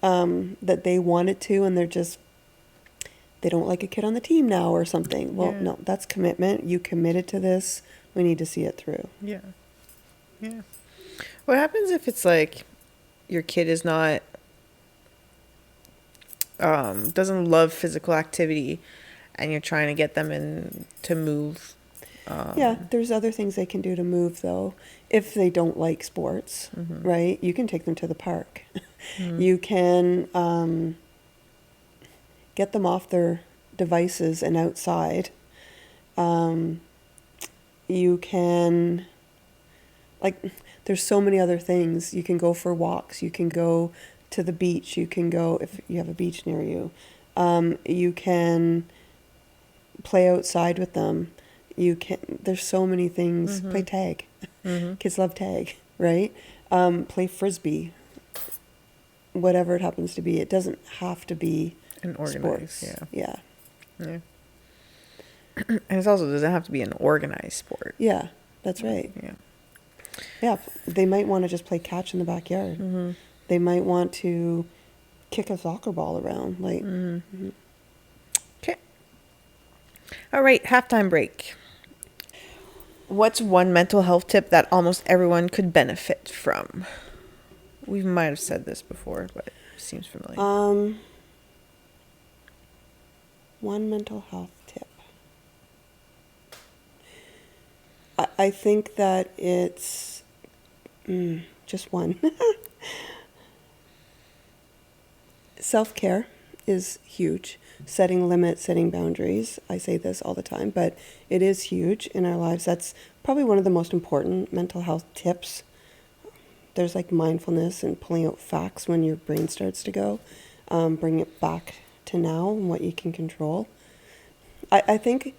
that they wanted to and they don't like a kid on the team now or something, well, no, that's commitment. You committed to this. We need to see it through. Yeah. What happens if it's like your kid is not, doesn't love physical activity, and you're trying to get them to move Yeah, there's other things they can do to move, though. If they don't like sports, right? You can take them to the park. You can get them off their devices and outside. You can, like, there's so many other things. You can go for walks. You can go to the beach. You can go, if you have a beach near you. You can play outside with them. There's so many things. Play tag. Kids love tag, right? Play frisbee. Whatever it happens to be. It doesn't have to be an organized, sports. Yeah. And it also doesn't have to be an organized sport. Yeah, that's right. Yeah, they might want to just play catch in the backyard. They might want to kick a soccer ball around. Okay. All right, halftime break. What's one mental health tip that almost everyone could benefit from? We might have said this before, but it seems familiar. One mental health tip. I think that it's just one. Self-care is huge. Setting limits, setting boundaries. I say this all the time, but it is huge in our lives. That's probably one of the most important mental health tips. There's like mindfulness and pulling out facts when your brain starts to go. Bring it back to now and what you can control. I think,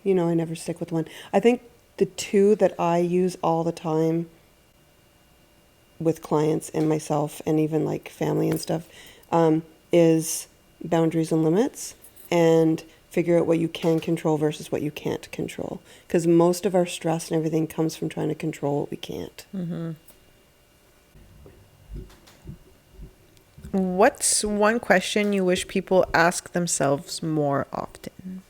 I never stick with one. I think the two that I use all the time with clients and myself and even like family and stuff is boundaries and limits, and figure out what you can control versus what you can't control. Because most of our stress and everything comes from trying to control what we can't. What's one question you wish people ask themselves more often?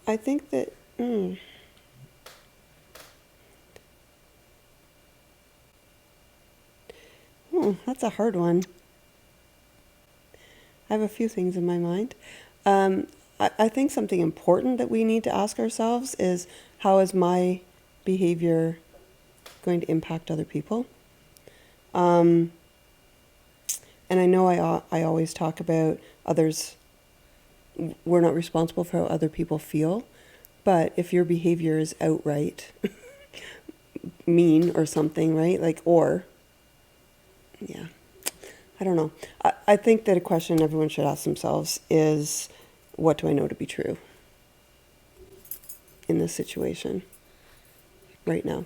I think that that's a hard one. I have a few things in my mind. I think something important that we need to ask ourselves is, how is my behavior going to impact other people? And I know I always talk about others. We're not responsible for how other people feel, but if your behavior is outright mean or something, right? I don't know. I think that a question everyone should ask themselves is, what do I know to be true in this situation right now?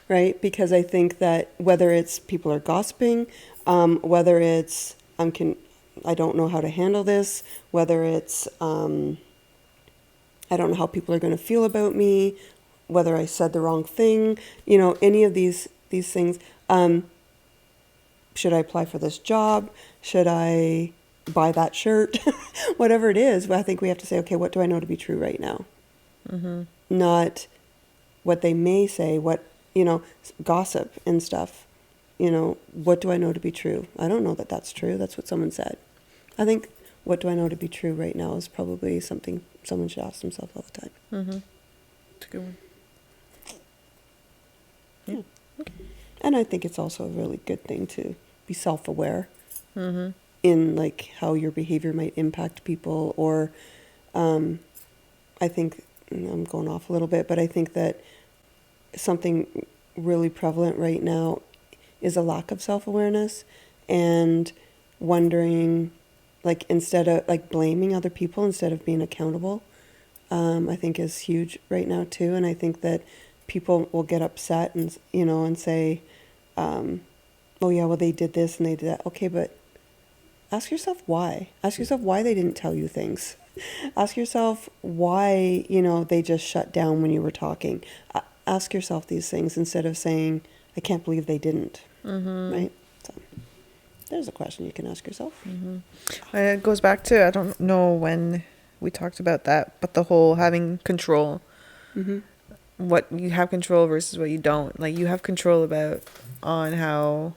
Right? Because I think that whether it's people are gossiping, whether it's I don't know how to handle this, whether it's I don't know how people are going to feel about me, whether I said the wrong thing, any of these things. Should I apply for this job? Should I buy that shirt? Whatever it is, I think we have to say, okay, what do I know to be true right now? Not what they may say, gossip and stuff. What do I know to be true? I don't know that that's true. That's what someone said. I think, what do I know to be true right now is probably something someone should ask themselves all the time. It's a good one. Yeah. And I think it's also a really good thing to be self-aware in like how your behavior might impact people, or I think, I'm going off a little bit, but I think that something really prevalent right now is a lack of self-awareness, and wondering, like, instead of like blaming other people instead of being accountable, I think is huge right now too. And I think that people will get upset and and say, oh yeah, well they did this and they did that. Okay, but ask yourself why. Ask yourself why they didn't tell you things. Ask yourself why, they just shut down when you were talking. Ask yourself these things instead of saying, I can't believe they didn't. Right? So there's a question you can ask yourself. It goes back to, I don't know when we talked about that, but the whole having control. what you have control versus what you don't. Like, you have control on how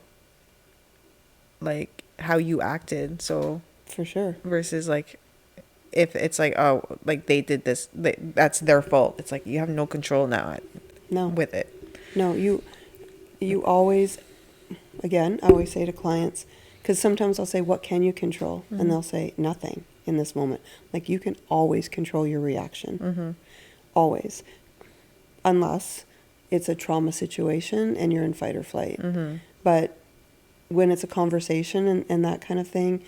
you acted. So For sure. versus like, if it's like, oh, like they did this, that's their fault. It's like you have no control now No. with it. No, you always, again, I always say to clients, because sometimes I'll say, what can you control? And they'll say, nothing in this moment. Like, you can always control your reaction. Always. Unless it's a trauma situation and you're in fight or flight. But when it's a conversation and that kind of thing,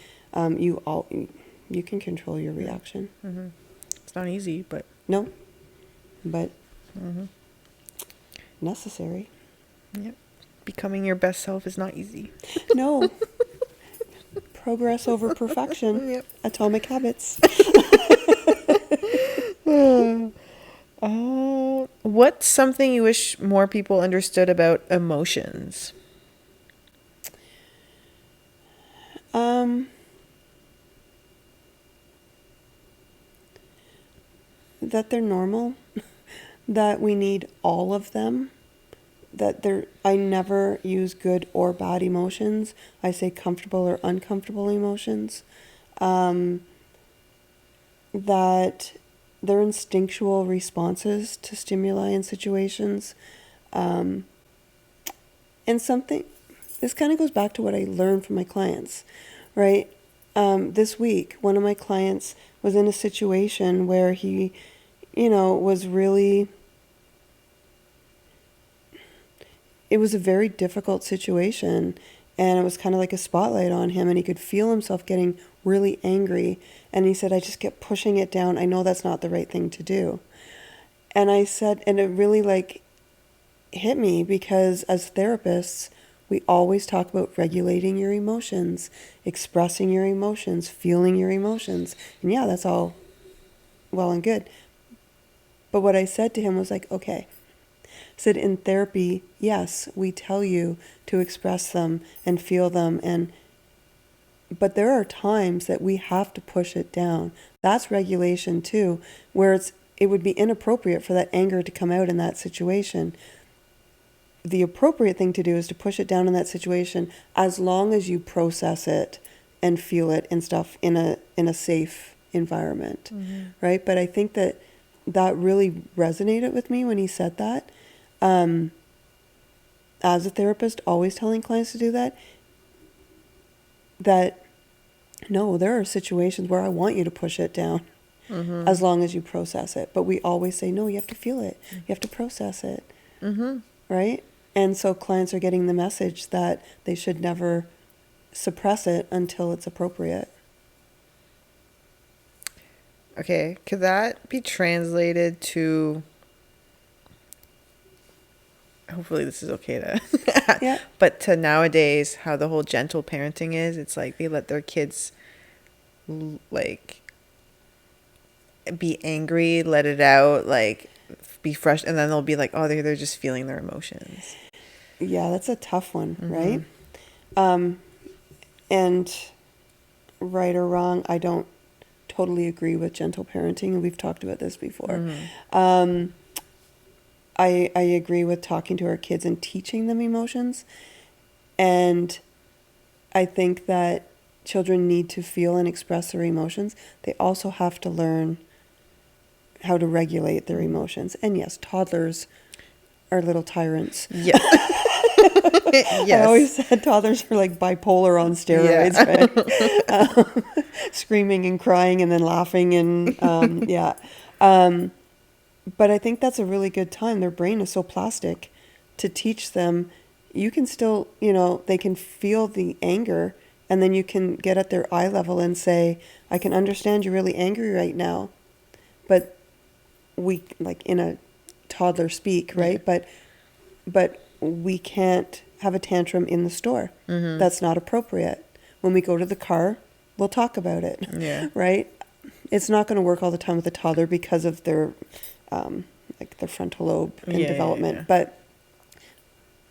you can control your reaction. It's not easy, but No, but necessary. yep. Becoming your best self is not easy. No. Progress over perfection. Yep. Atomic habits. What's something you wish more people understood about emotions? That they're normal, that we need all of them, I never use good or bad emotions. I say comfortable or uncomfortable emotions. That they're instinctual responses to stimuli and situations. And this kind of goes back to what I learned from my clients, right? This week, one of my clients was in a situation where he, was really, it was a very difficult situation, and it was kind of like a spotlight on him, and he could feel himself getting really angry. And he said, I just kept pushing it down. I know that's not the right thing to do. And I said, and it really hit me, because as therapists, we always talk about regulating your emotions, expressing your emotions, feeling your emotions. And yeah, that's all well and good. But what I said to him was okay. I said, in therapy, yes, we tell you to express them and feel them, but there are times that we have to push it down. That's regulation too, where it would be inappropriate for that anger to come out in that situation. The appropriate thing to do is to push it down in that situation, as long as you process it and feel it and stuff in a safe environment, right? But I think that really resonated with me when he said that. As a therapist, always telling clients to do that no, there are situations where I want you to push it down, as long as you process it. But we always say, no, you have to feel it. You have to process it. Right? And so clients are getting the message that they should never suppress it until it's appropriate. Okay, could that be translated to, hopefully this is okay to, Yeah. but to nowadays, how the whole gentle parenting is? It's like they let their kids be angry, let it out, be fresh, and then they'll be like, oh, they're just feeling their emotions. Yeah, that's a tough one, right? And right or wrong, I don't totally agree with gentle parenting, and we've talked about this before. I agree with talking to our kids and teaching them emotions, and I think that children need to feel and express their emotions. They also have to learn how to regulate their emotions. And yes, toddlers are little tyrants. Yeah. Yes. I always said toddlers are like bipolar on steroids, right? Screaming and crying and then laughing and but I think that's a really good time. Their brain is so plastic to teach them. You can still, they can feel the anger, and then you can get at their eye level and say, I can understand you're really angry right now, but we, in a toddler speak, right? But we can't have a tantrum in the store. That's not appropriate. When we go to the car, we'll talk about it. Yeah. Right? It's not going to work all the time with a toddler because of their their frontal lobe in development. Yeah.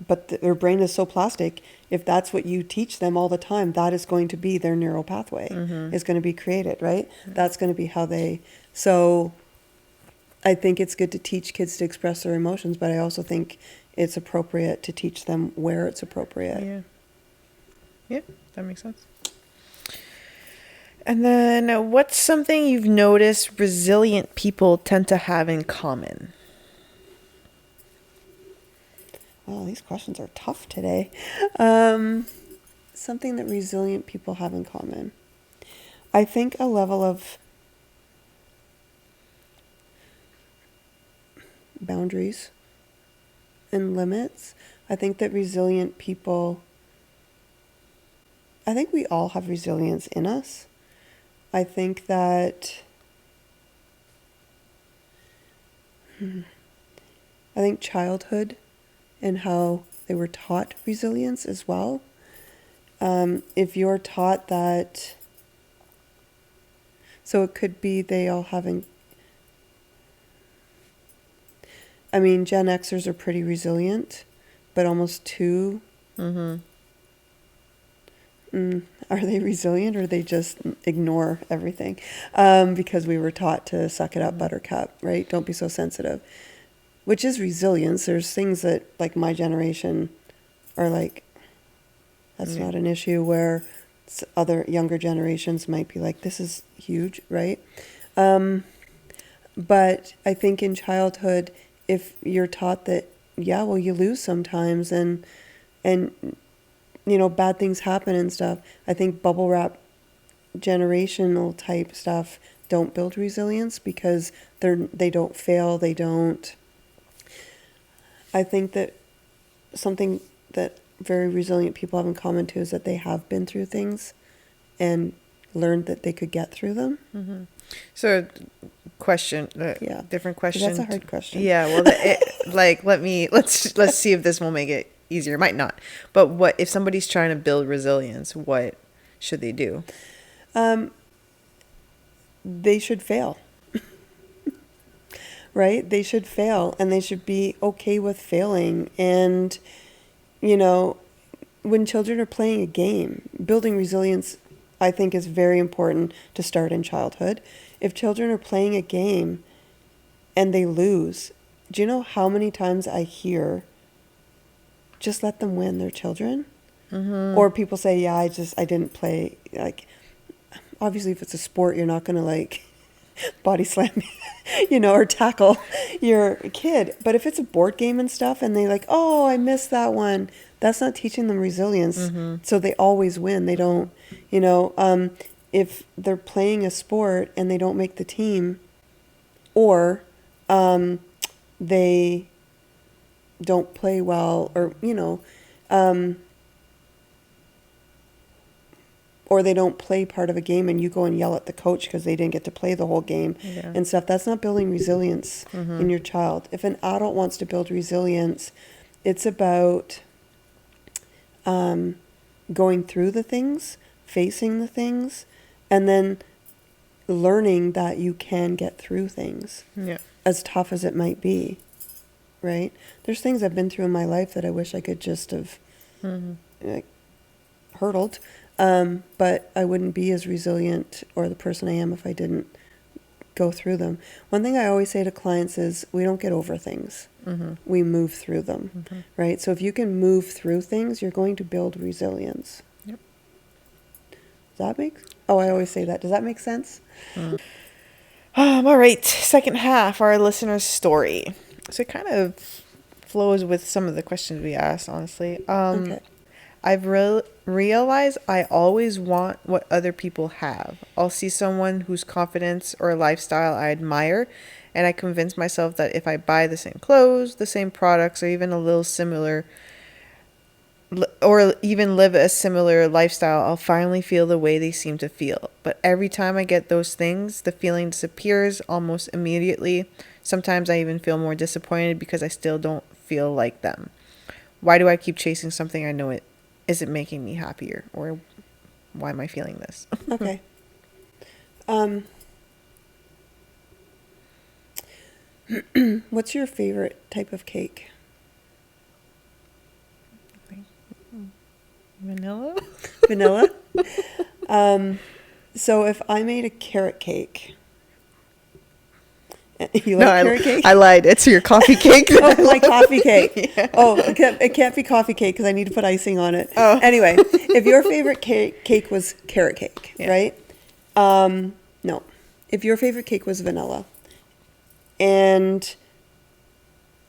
But their brain is so plastic. If that's what you teach them all the time, that is going to be their neural pathway. Is going to be created, right? That's going to be how they. So I think it's good to teach kids to express their emotions, but I also think it's appropriate to teach them where it's appropriate. Yeah. Yeah, that makes sense. And then what's something you've noticed resilient people tend to have in common? Oh, these questions are tough today. Something that resilient people have in common. I think a level of boundaries and limits. I think that resilient people, I think we all have resilience in us. I think that, I think childhood and how they were taught resilience as well. If you're taught that, so it could be they all having, I mean, Gen Xers are pretty resilient, but almost too. Are they resilient or they just ignore everything? Because we were taught to suck it up, buttercup, right? Don't be so sensitive. Which is resilience. There's things that, like my generation, are like, that's not an issue, where other younger generations might be like, this is huge, right? But I think in childhood, if you're taught that, yeah, well, you lose sometimes and you know, bad things happen and stuff. I think bubble wrap generational type stuff don't build resilience because they don't fail. They don't. I think that something that very resilient people have in common too is that they have been through things and learned that they could get through them. So, question, different question. That's a hard question. Yeah, well, let's see if this will make it easier. It might not. But what if somebody's trying to build resilience? What should they do? They should fail. Right? They should fail, and they should be okay with failing. And, you know, when children are playing a game, building resilience, I think, is very important to start in childhood. If children are playing a game and they lose, do you know how many times I hear, just let them win, they're children? Or people say, yeah, I didn't play. Like, obviously, if it's a sport, you're not going to, like, body slam, you know, or tackle your kid. But if it's a board game and stuff and they like, oh, I missed that one, that's not teaching them resilience. So they always win. They don't, you know, if they're playing a sport and they don't make the team, or they don't play well, or, you know, or they don't play part of a game and you go and yell at the coach because they didn't get to play the whole game and stuff. That's not building resilience in your child. If an adult wants to build resilience, it's about going through the things, facing the things, and then learning that you can get through things, as tough as it might be, right? There's things I've been through in my life that I wish I could just have like, hurdled. But I wouldn't be as resilient or the person I am if I didn't go through them. One thing I always say to clients is we don't get over things. We move through them, right? So if you can move through things, you're going to build resilience. Does that make? Oh, I always say that. Does that make sense? All right. Second half, our listener's story. So it kind of flows with some of the questions we asked, honestly. Okay. I've realized I always want what other people have. I'll see someone whose confidence or lifestyle I admire, and I convince myself that if I buy the same clothes, the same products, or even a little similar, or even live a similar lifestyle, I'll finally feel the way they seem to feel. But every time I get those things, the feeling disappears almost immediately. Sometimes I even feel more disappointed because I still don't feel like them. Why do I keep chasing something I know it isn't making me happier? Or why am I feeling this? Okay. What's your favorite type of cake? Vanilla? Vanilla? So if I made a carrot cake You No, like carrot cake? I lied. It's your coffee cake. Oh, my coffee cake. Yeah. Oh, it can't be coffee cake because I need to put icing on it. Oh. Anyway, if your favorite cake was carrot cake, Yeah. right? No. If your favorite cake was vanilla and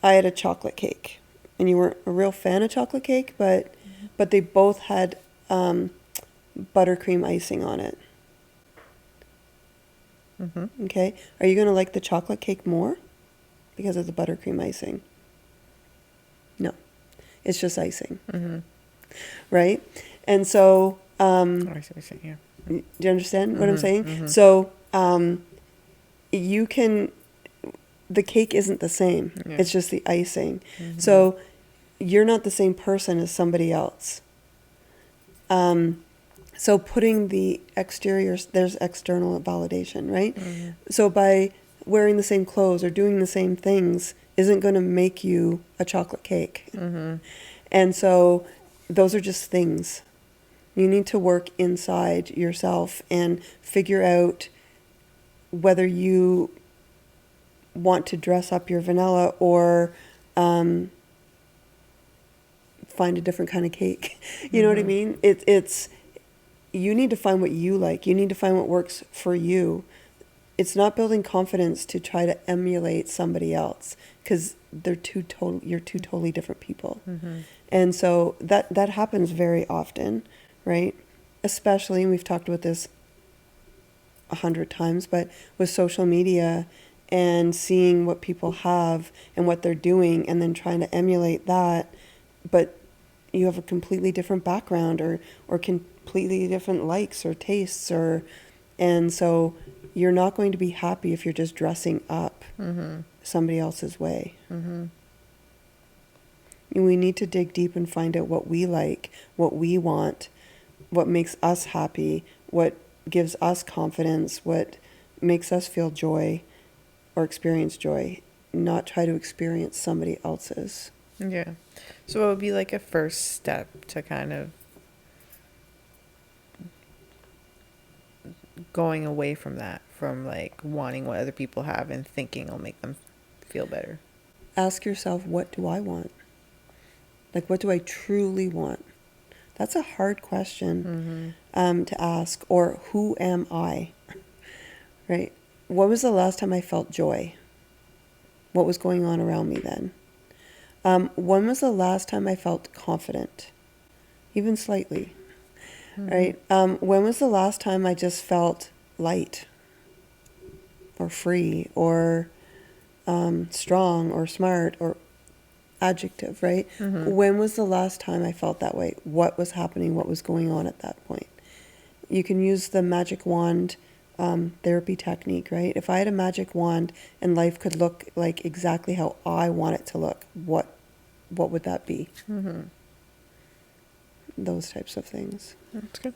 I had a chocolate cake and you weren't a real fan of chocolate cake, but they both had buttercream icing on it. Mm-hmm. Okay. Are you going to like the chocolate cake more because of the buttercream icing? No. It's just icing. Mm-hmm. Right? And so, Oh, I see what you're saying. Yeah. do you understand what I'm saying? Mm-hmm. So, the cake isn't the same. Yeah. It's just the icing. Mm-hmm. So, you're not the same person as somebody else. So putting the exterior, there's external validation, right? Mm-hmm. So by wearing the same clothes or doing the same things isn't going to make you a chocolate cake. Mm-hmm. And so those are just things. You need to work inside yourself and figure out whether you want to dress up your vanilla or find a different kind of cake. You know what I mean? It's you need to find what you like. You need to find what works for you. It's not building confidence to try to emulate somebody else because you're two totally different people. Mm-hmm. And so that happens very often, right? Especially, and we've talked about this 100 times, but with social media and seeing what people have and what they're doing and then trying to emulate that, but you have a completely different background or completely different likes or tastes and so you're not going to be happy if you're just dressing up somebody else's way. Mm-hmm. We need to dig deep and find out what we like, what we want, what makes us happy, what gives us confidence, what makes us feel joy or experience joy, not try to experience somebody else's. Yeah. So it would be like a first step to kind of going away from that, from like wanting what other people have and thinking it'll make them feel better. Ask yourself, what do I want? Like, what do I truly want? That's a hard question to ask. Or who am I? Right? When was the last time I felt joy? What was going on around me then? When was the last time I felt confident? Even slightly. Right? When was the last time I just felt light or free or strong or smart or adjective, right? When was the last time I felt that way? What was happening? What was going on at that point? You can use the magic wand therapy technique, right? If I had a magic wand and life could look like exactly how I want it to look, what would that be? Those types of things. That's good.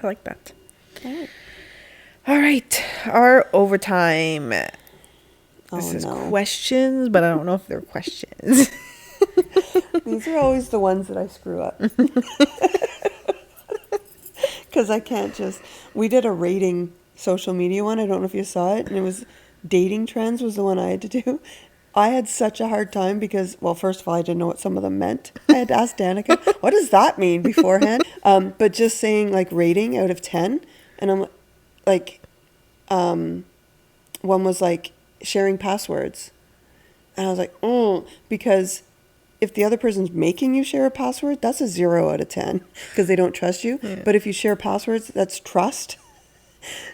I like that. Oh, All right. Our overtime. This is no. questions, but I don't know if they're questions. These are always the ones that I screw up. Because I can't just... We did a rating social media one. I don't know if you saw it. And it was dating trends was the one I had to do. I had such a hard time because, well, first of all, I didn't know what some of them meant. I had to ask Danica, what does that mean beforehand? But just saying like rating out of 10. And I'm like, one was like sharing passwords. And I was like, because if the other person's making you share a password, that's a 0 out of 10 because they don't trust you. Yeah. But if you share passwords, that's trust.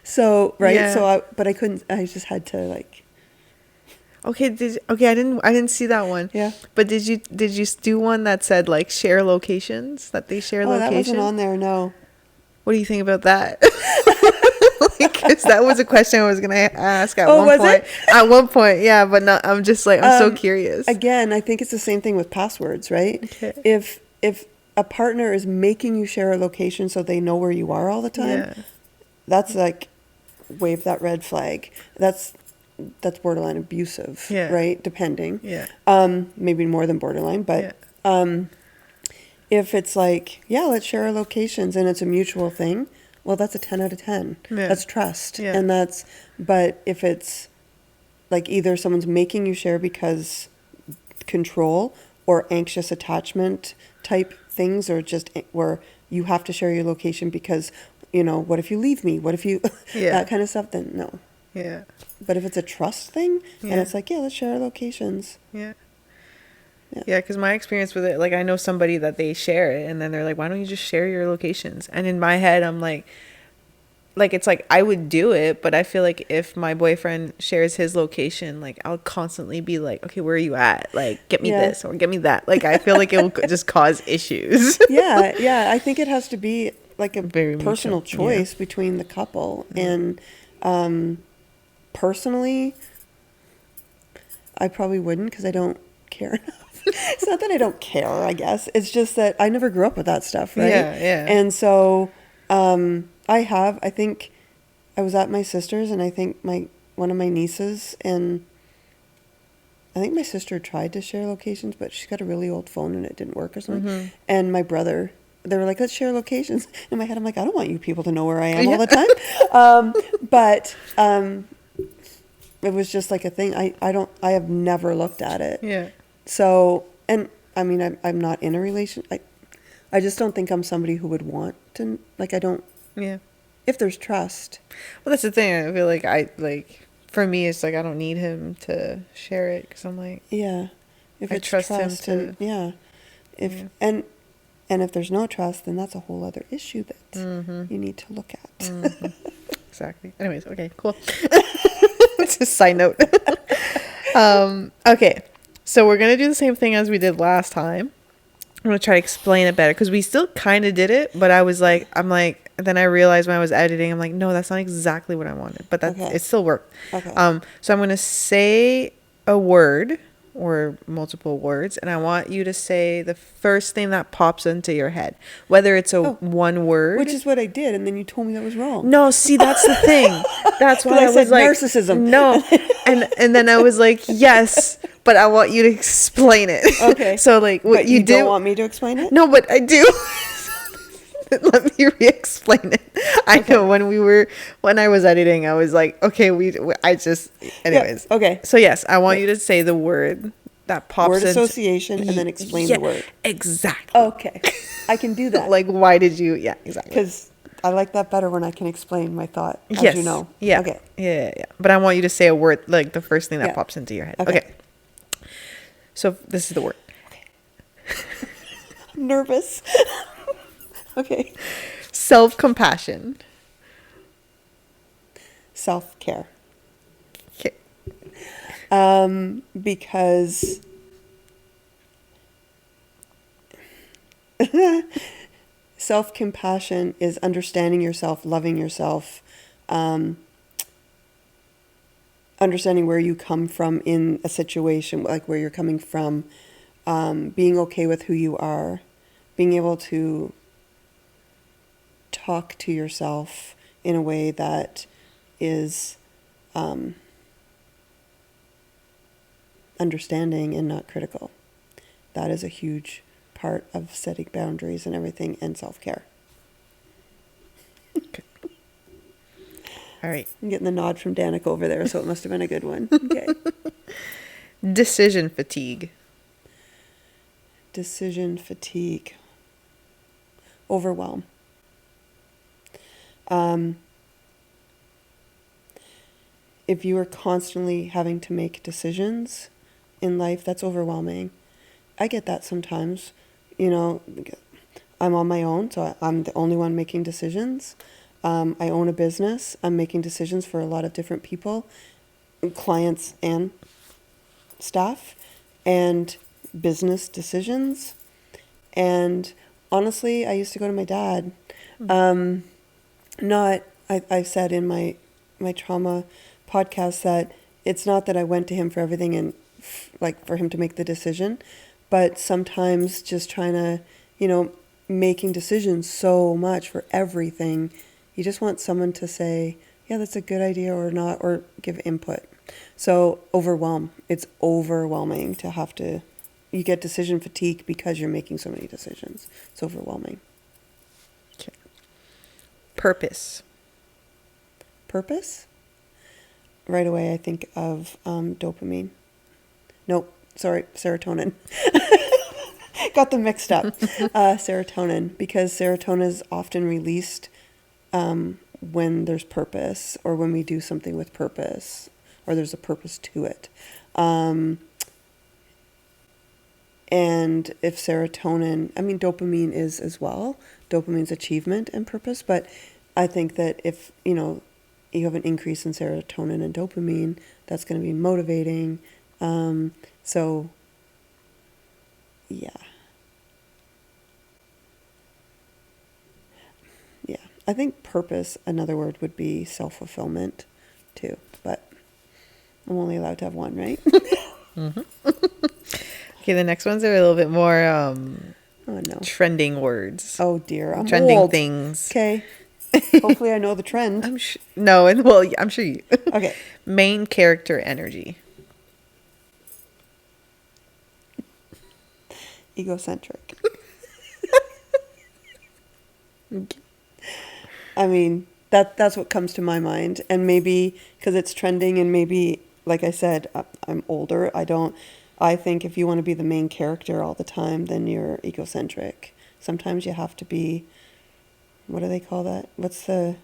So, right. Yeah. So I couldn't, I just had to like. Okay, I didn't see that one. Yeah. But did you do one that said like share locations, that they share locations? That wasn't on there. No. What do you think about that? Because that was a question I was gonna ask at one was point. it? At one point, yeah, but not. I'm just like I'm so curious. Again, I think it's the same thing with passwords, right? Okay. If a partner is making you share a location so they know where you are all the time, Yeah. that's like wave that red flag. That's borderline abusive, Yeah. right? Depending. Yeah. Maybe more than borderline, but if it's like, yeah, let's share our locations and it's a mutual thing, well, that's a 10 out of 10. Yeah. That's trust. Yeah. And but if it's like either someone's making you share because control or anxious attachment type things, or just where you have to share your location because, what if you leave me? What if you, that kind of stuff, then no. Yeah. But if it's a trust thing Yeah. and it's like, let's share our locations. Yeah. Yeah, because my experience with it, like, I know somebody that they share it and then they're like, why don't you just share your locations? And in my head, I'm like, it's like I would do it, but I feel like if my boyfriend shares his location, like, I'll constantly be like, okay, where are you at? Like, get me this or get me that. Like, I feel like it will just cause issues. Yeah. I think it has to be like a very personal choice between the couple. And personally, I probably wouldn't because I don't care enough. It's not that I don't care, I guess. It's just that I never grew up with that stuff, right? Yeah. And so I think I was at my sister's, and I think one of my nieces, and I think my sister tried to share locations, but she's got a really old phone and it didn't work or something. Mm-hmm. And my brother, they were like, let's share locations. In my head, I'm like, I don't want you people to know where I am all the time. But it was just like a thing. I have never looked at it. Yeah. So, and I mean, I'm not in a relation. I just don't think I'm somebody who would want to, like, I don't. Yeah. If there's trust. Well, that's the thing. I feel like, for me, it's like, I don't need him to share it because I'm like. Yeah. If I trust him to. Yeah. And if there's no trust, then that's a whole other issue that you need to look at. Mm-hmm. Exactly. Anyways, okay, cool. It's a side note. Okay. So we're going to do the same thing as we did last time. I'm going to try to explain it better because we still kind of did it, but then I realized when I was editing, I'm like, no, that's not exactly what I wanted, but it still worked. Okay. So I'm going to say a word or multiple words, and I want you to say the first thing that pops into your head, whether it's one word. Which is what I did, and then you told me that was wrong. No, see, that's the thing. That's why I was like, narcissism. No. And then I was like, yes, but I want you to explain it. Okay. So, like, what you do. Don't want me to explain it? No, but I do. Let me re-explain it. I know when I was editing, I was like, okay, anyways. Yeah, okay. So yes, I want you to say the word that pops word association and then explain the word. Exactly. Okay. I can do that. Like, why did you, exactly. Because I like that better when I can explain my thought, as you know. Yeah. Okay. Yeah. But I want you to say a word, like the first thing that pops into your head. Okay. So this is the word. Okay. I'm nervous. Okay. Self-compassion. Self-care. Okay. Because self-compassion is understanding yourself, loving yourself, understanding where you come from in a situation, like where you're coming from, being okay with who you are, being able to talk to yourself in a way that is understanding and not critical. That is a huge part of setting boundaries and everything, and self-care. Okay. All right. I'm getting the nod from Danica over there, so it must have been a good one. Okay. Decision fatigue. Decision fatigue. Overwhelm. If you are constantly having to make decisions in life, that's overwhelming. I get that sometimes. I'm on my own, so I'm the only one making decisions. I own a business. I'm making decisions for a lot of different people, clients and staff, and business decisions. And honestly, I used to go to my dad. I said in my trauma podcast that it's not that I went to him for everything and like for him to make the decision, but sometimes just trying to, making decisions so much for everything, you just want someone to say, yeah, that's a good idea or not, or give input. So overwhelm. It's overwhelming to have to, you get decision fatigue because you're making so many decisions. It's overwhelming. Okay. Purpose. Purpose? right away I think of dopamine. Nope, sorry, serotonin. Got them mixed up. Serotonin, because serotonin is often released when there's purpose, or when we do something with purpose, or there's a purpose to it. And if serotonin, I mean, dopamine is as well. Dopamine's achievement and purpose, but I think that if, you have an increase in serotonin and dopamine, that's going to be motivating. So, yeah. Yeah. I think purpose, another word would be self-fulfillment too, but I'm only allowed to have one, right? Mm-hmm. Okay, the next ones are a little bit more Oh, no. trending words. Oh, dear. I'm trending old. things. Okay. Hopefully I know the trend. I'm sure you. Okay. Main character energy. Ego-centric. I mean, that's what comes to my mind. And maybe because it's trending, and maybe, like I said, I'm older. I think if you want to be the main character all the time, then you're egocentric. Sometimes you have to be, what do they call that? What's the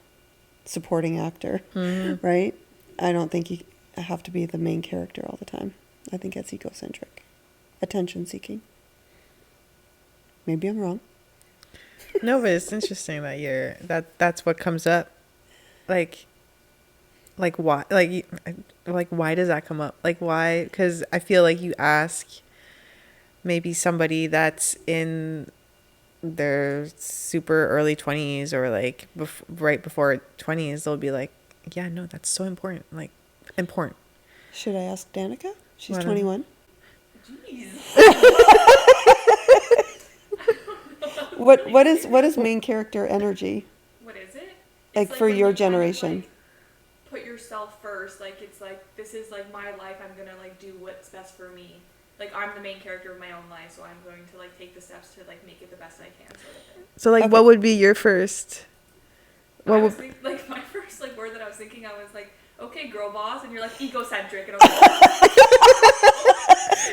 supporting actor, right? I don't think you have to be the main character all the time. I think that's egocentric. Attention seeking. Maybe I'm wrong. No, but it's interesting that that's what comes up. Like why? Like why does that come up? Like why? Because I feel like you ask maybe somebody that's in their super early 20s, or like right before 20s, they'll be like, yeah, no, that's so important. Like, important. Should I ask Danica? She's Why not? 21. Jeez. What is main character energy? What is it? Like, It's for when your you kind of, generation. like, put yourself first. Like, it's like, this is like my life. I'm gonna like do what's best for me. Like, I'm the main character of my own life, so I'm going to like take the steps to like make it the best I can, sort of thing. So like, Okay. what would be your first? I was like my first like word that I was thinking, I was like, okay, girl boss, and you're like egocentric, and I was like,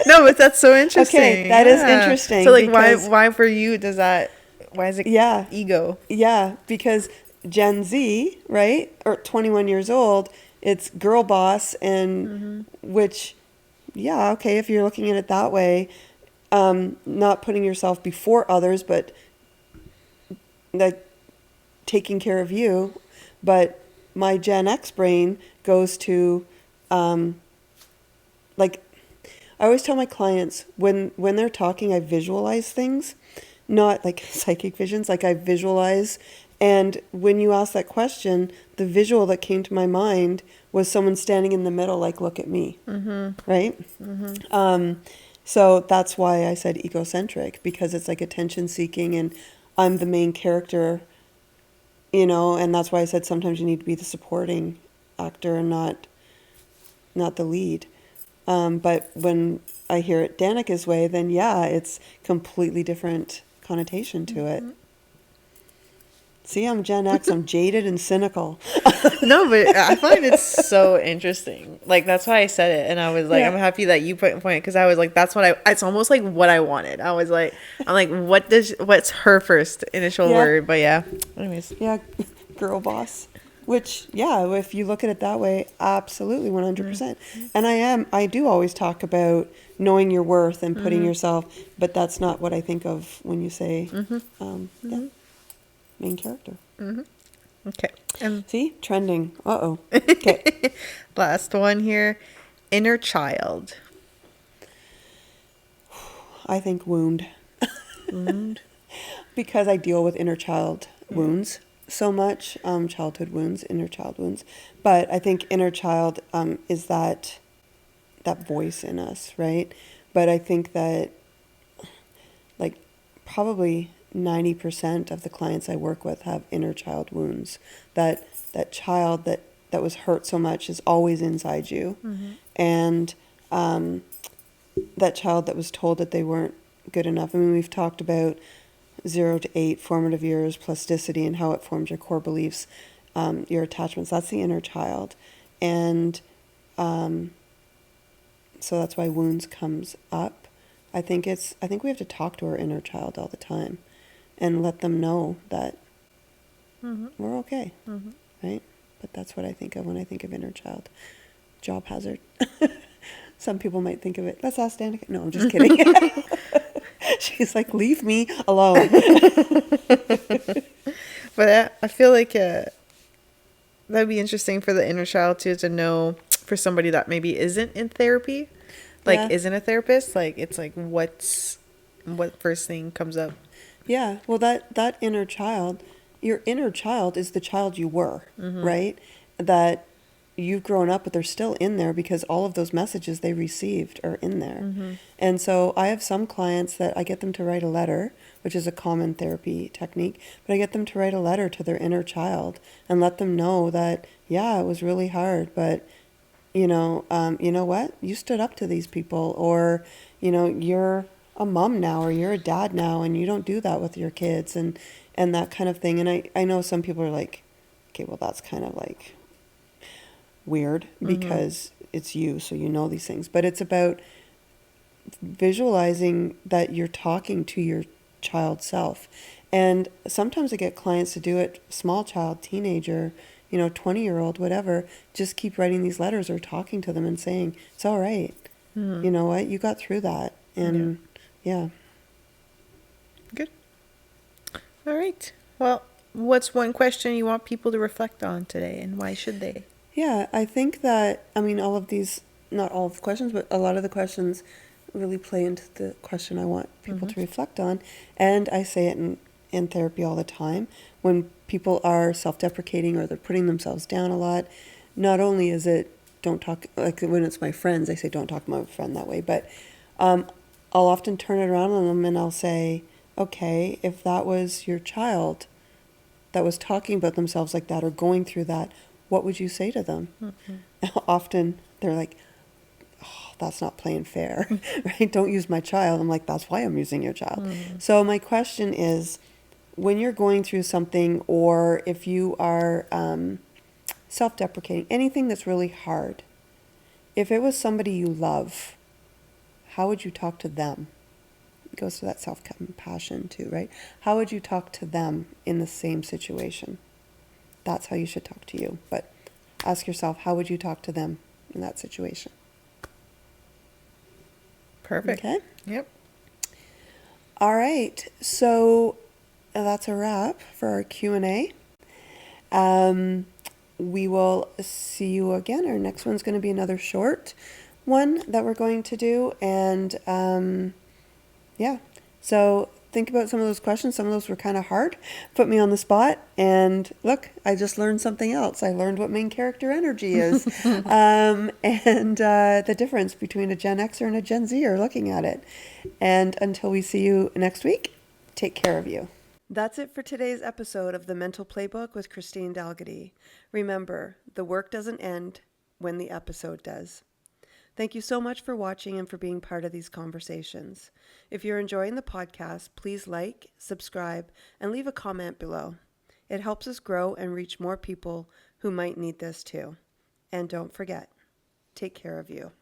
No, but that's so interesting. Okay, that is interesting, So like, because- why for you does that? Why is it Yeah. ego? Yeah, because Gen Z, right, or 21 years old, it's girl boss, and which, yeah, okay, if you're looking at it that way, not putting yourself before others, but like taking care of you. But my Gen X brain goes to, like, I always tell my clients when they're talking, I visualize things, not like psychic visions, like I visualize. And when you ask that question, the visual that came to my mind was someone standing in the middle, like, look at me, right? So that's why I said egocentric, because it's like attention seeking, and I'm the main character, and that's why I said sometimes you need to be the supporting actor and not the lead. But when I hear it Danica's way, then yeah, it's completely different connotation to it. See, I'm Gen X, I'm jaded and cynical. No, but I find it so interesting. Like, that's why I said it, and I was like, Yeah. I'm happy that you put point, because I was like, that's what it's almost like what I wanted. I'm like, what's her first initial Yeah. word? But yeah, anyways. Yeah, girl boss. Which, yeah, if you look at it that way, absolutely, 100%. And I do always talk about knowing your worth and putting yourself, but that's not what I think of when you say, yeah, main character. Okay. And See, trending. Uh-oh. Okay. last one here, inner child. I think wound. Wound. Because I deal with inner child wounds so much, childhood wounds, inner child wounds. But I think inner child is that voice in us, right? But I think that, like, probably 90% of the clients I work with have inner child wounds. That child that was hurt so much is always inside you. And that child that was told that they weren't good enough. I mean, we've talked about 0 to 8 formative years, plasticity, and how it forms your core beliefs, your attachments. That's the inner child. And So that's why wounds comes up. I think we have to talk to our inner child all the time and let them know that we're okay, right? But that's what I think of when I think of inner child. Job hazard. Some people might think of it. Let's ask Danica. No, I'm just kidding. She's like, leave me alone. But I feel like that'd be interesting for the inner child too, to know, for somebody that maybe isn't in therapy, like isn't a therapist, like it's like what first thing comes up. Yeah, well, that inner child, your inner child is the child you were, right? That you've grown up, but they're still in there because all of those messages they received are in there. And so I have some clients that I get them to write a letter, which is a common therapy technique, but I get them to write a letter to their inner child and let them know that, yeah, it was really hard, but you know what? You stood up to these people, or, you're a mom now, or you're a dad now, and you don't do that with your kids, and that kind of thing. And I know some people are like, okay, well, that's kind of like weird because it's you, so you know these things. But it's about visualizing that you're talking to your child self. And sometimes I get clients to do it, small child, teenager, 20-year-old, whatever, just keep writing these letters or talking to them and saying, it's all right. You know what? You got through that. And yeah. Good. All right. Well, what's one question you want people to reflect on today, and why should they? Yeah, I think that, all of these, not all of the questions, but a lot of the questions really play into the question I want people to reflect on. And I say it in therapy all the time. When people are self-deprecating or they're putting themselves down a lot, not only is it don't talk, like when it's my friends, I say don't talk to my friend that way, but I'll often turn it around on them and I'll say, okay, if that was your child that was talking about themselves like that or going through that, what would you say to them? Often they're like, oh, that's not playing fair, right? Don't use my child. I'm like, that's why I'm using your child. So my question is, when you're going through something, or if you are self-deprecating, anything that's really hard, if it was somebody you love, how would you talk to them? It goes to that self-compassion too, right? How would you talk to them in the same situation? That's how you should talk to you. But ask yourself, how would you talk to them in that situation? Perfect. Okay. Yep. All right. So that's a wrap for our Q&A. We will see you again. Our next one's going to be another short one that we're going to do. And yeah, so think about some of those questions. Some of those were kind of hard, put me on the spot. And look, I just learned something else. I learned what main character energy is, and the difference between a Gen Xer and a Gen Zer looking at it. And until we see you next week, take care of you. That's it for today's episode of the Mental Playbook with Christine Dalgity. Remember, the work doesn't end when the episode does. Thank you so much for watching and for being part of these conversations. If you're enjoying the podcast, please like, subscribe, and leave a comment below. It helps us grow and reach more people who might need this too. And don't forget, take care of you.